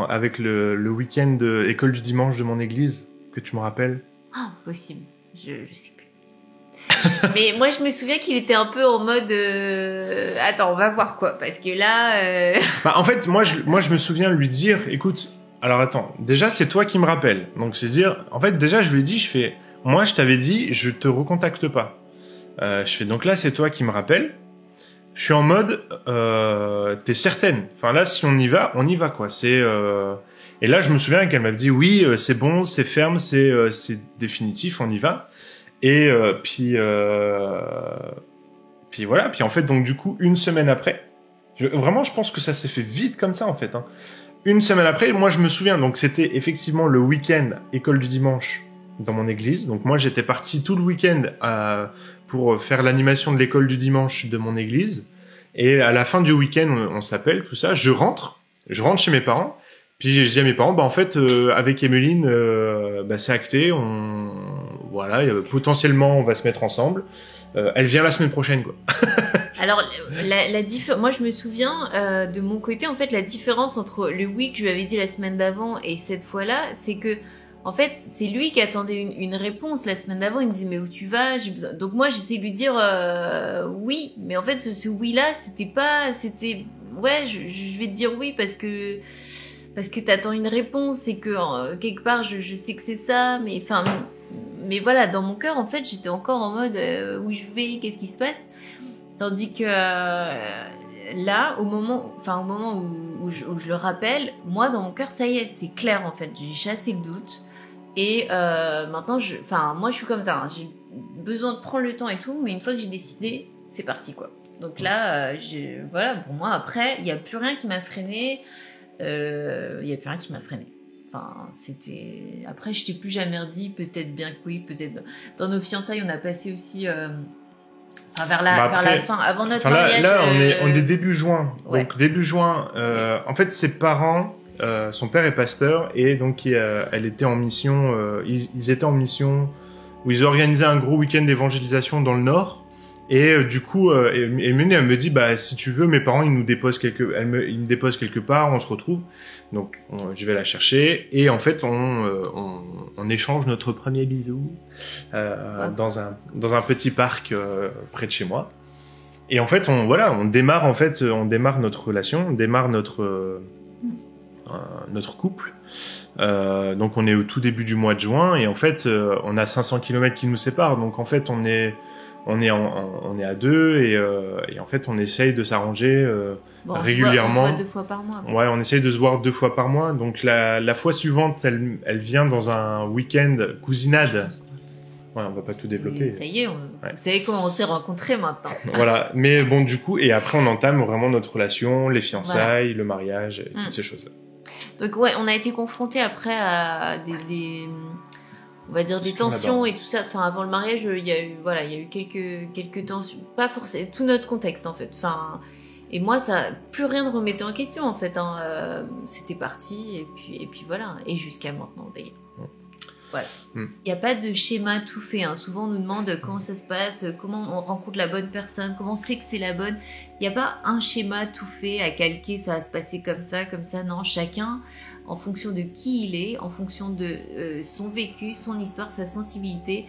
avec le week-end école du dimanche de mon église que tu me rappelles? Ah, possible. Je sais plus. Mais moi je me souviens qu'il était un peu en mode attends, on va voir quoi, parce que là en fait moi je me souviens lui dire écoute, alors attends, déjà c'est toi qui me rappelles, donc c'est dire en fait déjà je lui ai dit moi je t'avais dit je te recontacte pas, je fais donc là c'est toi qui me rappelle, je suis en mode, t'es certaine? Enfin là, si on y va quoi. Et là, je me souviens qu'elle m'avait dit oui, c'est bon, c'est ferme, c'est définitif, on y va. Et puis voilà. Puis en fait, donc du coup, une semaine après, vraiment, je pense que ça s'est fait vite comme ça en fait. Hein. Une semaine après, moi, je me souviens. Donc c'était effectivement le week-end école du dimanche dans mon église. Donc moi, j'étais parti tout le week-end pour faire l'animation de l'école du dimanche de mon église. Et à la fin du week-end, on s'appelle, tout ça. Je rentre chez mes parents. Puis je dis à mes parents, bah en fait, avec Emeline, bah c'est acté. Voilà, potentiellement, on va se mettre ensemble. Elle vient la semaine prochaine, quoi. Alors, moi, je me souviens de mon côté, en fait, la différence entre le oui que je lui avais dit la semaine d'avant et cette fois-là, c'est que, en fait, c'est lui qui attendait une réponse la semaine d'avant. Il me disait, mais où tu vas? J'ai besoin. Donc moi, j'essayais de lui dire oui, mais en fait, ce oui-là, c'était, ouais, je vais te dire oui parce que t'attends une réponse et que quelque part, je sais que c'est ça, mais voilà, dans mon cœur, en fait, j'étais encore en mode où je vais, qu'est-ce qui se passe? Tandis que là, au moment où je le rappelle, moi, dans mon cœur, ça y est, c'est clair, en fait. J'ai chassé le doute. Et maintenant, moi, je suis comme ça. Hein. J'ai besoin de prendre le temps et tout, mais une fois que j'ai décidé, c'est parti, quoi. Donc là, voilà, pour moi, après, il n'y a plus rien qui m'a freiné. Enfin, c'était... Après, je t'ai plus jamais redit, peut-être bien que oui, peut-être... Dans nos fiançailles, on a passé aussi... vers la fin, avant notre mariage... Là, on est début juin. Ouais. Donc, début juin, en fait, ses parents... son père est pasteur et donc elle était en mission. Ils étaient en mission où ils organisaient un gros week-end d'évangélisation dans le Nord. Et du coup, Emeline, elle me dit, bah si tu veux, mes parents ils me déposent quelque part, on se retrouve. Donc je vais la chercher et en fait on échange notre premier bisou dans un petit parc près de chez moi. Et en fait on démarre notre relation, on démarre notre couple. Donc on est au tout début du mois de juin et en fait on a 500 km qui nous séparent. Donc en fait on est à deux et en fait on essaye de s'arranger régulièrement. On se voit 2 fois par mois. Ouais, on essaye de se voir 2 fois par mois. Donc la fois suivante, elle vient dans un week-end cousinade. Ouais, on va pas tout développer. Ça y est, vous savez comment on s'est rencontrés maintenant. Voilà, mais bon du coup, et après on entame vraiment notre relation, les fiançailles, le mariage, et toutes ces choses-là. Donc ouais, on a été confrontés après à on va dire des tensions et tout ça. Enfin, avant le mariage, il y a eu quelques tensions. Pas forcément tout notre contexte en fait. Enfin, et moi, plus rien ne remettait en question en fait. Hein. C'était parti et puis voilà. Et jusqu'à maintenant d'ailleurs. Voilà. Il n'y a pas de schéma tout fait. Hein. Souvent, on nous demande comment ça se passe, comment on rencontre la bonne personne, comment on sait que c'est la bonne. Il n'y a pas un schéma tout fait à calquer, ça va se passer comme ça. Non, chacun, en fonction de qui il est, en fonction de son vécu, son histoire, sa sensibilité,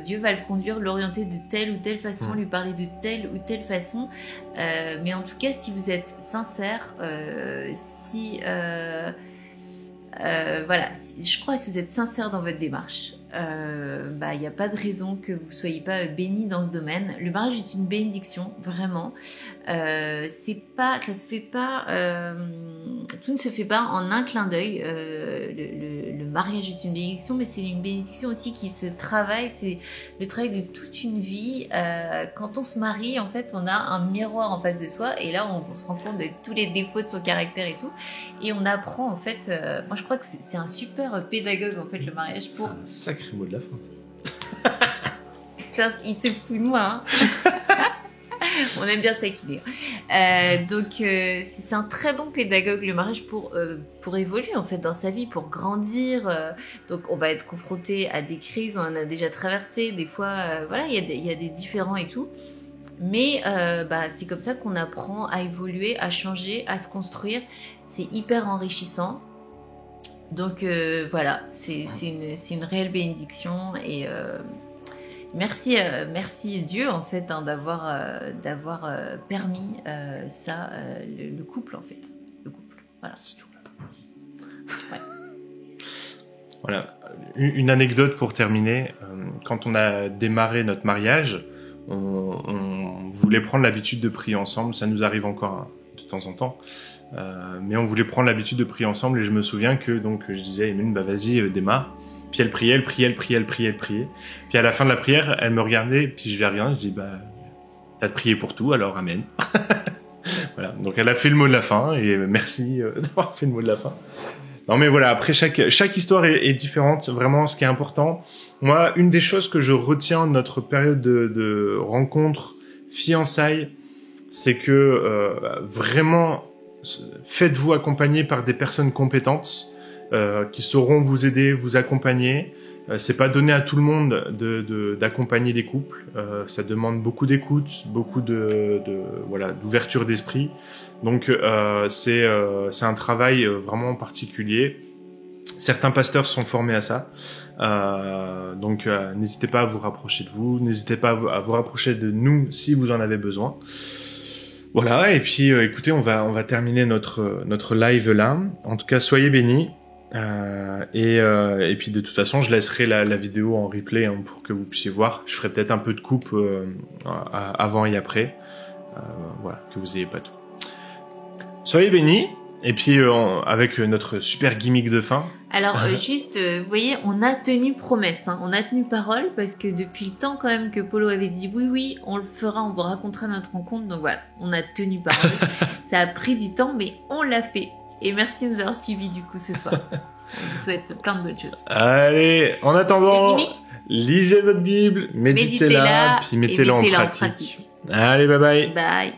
Dieu va le conduire, l'orienter de telle ou telle façon, lui parler de telle ou telle façon. Mais en tout cas, si vous êtes sincère, voilà, je crois que si vous êtes sincère dans votre démarche, il n'y a pas de raison que vous soyez pas béni dans ce domaine. Le mariage est une bénédiction, vraiment. Ça se fait pas, tout ne se fait pas en un clin d'œil. Le mariage est une bénédiction, mais c'est une bénédiction aussi qui se travaille. C'est le travail de toute une vie. Quand on se marie, en fait, on a un miroir en face de soi, et là, on se rend compte de tous les défauts de son caractère et tout, et on apprend en fait. Moi, je crois que c'est un super pédagogue en fait le mariage pour. C'est un sacré mot de la fin. Il se fout de moi. Hein. On aime bien se taquiner. Donc c'est un très bon pédagogue le mariage pour évoluer en fait dans sa vie, pour grandir. Donc on va être confronté à des crises, on en a déjà traversé des fois. Voilà, il y a des différends et tout. Mais c'est comme ça qu'on apprend à évoluer, à changer, à se construire. C'est hyper enrichissant. Donc voilà, c'est une réelle bénédiction et merci Dieu en fait d'avoir permis ça, le couple en fait, le couple. Voilà. C'est tout. Ouais. Voilà, une anecdote pour terminer. Quand on a démarré notre mariage, on voulait prendre l'habitude de prier ensemble. Ça nous arrive encore de temps en temps. Mais on voulait prendre l'habitude de prier ensemble et je me souviens que donc je disais à Emeline, bah vas-y, démarre. Puis elle priait. Puis à la fin de la prière, elle me regardait, puis je l'ai regardé, je dis bah t'as prié pour tout, alors amen. Voilà. Donc elle a fait le mot de la fin et merci d'avoir fait le mot de la fin. Non mais voilà, après chaque histoire est différente. Vraiment, ce qui est important, moi, une des choses que je retiens de notre période de rencontre, fiançailles, c'est que vraiment faites-vous accompagner par des personnes compétentes qui sauront vous aider, vous accompagner. C'est pas donné à tout le monde d'accompagner des couples. Ça demande beaucoup d'écoute, beaucoup d'ouverture d'esprit. Donc c'est un travail vraiment particulier. Certains pasteurs sont formés à ça. Donc n'hésitez pas à vous rapprocher de vous, n'hésitez pas à vous rapprocher de nous si vous en avez besoin. Voilà, et puis écoutez, on va terminer notre live là. En tout cas, soyez bénis. Et puis de toute façon, je laisserai la vidéo en replay pour que vous puissiez voir. Je ferai peut-être un peu de coupe avant et après. Voilà, que vous ayez pas tout. Soyez bénis. Et puis avec notre super gimmick de fin. Alors juste, vous voyez, on a tenu promesse, hein. On a tenu parole parce que depuis le temps quand même que Polo avait dit oui, on le fera, on vous racontera notre rencontre. Donc voilà, on a tenu parole. Ça a pris du temps, mais on l'a fait. Et merci de nous avoir suivis du coup ce soir. On vous souhaite plein de bonnes choses. Allez, en attendant, lisez votre Bible, méditez-la, puis mettez-la en pratique. Allez, bye bye. Bye.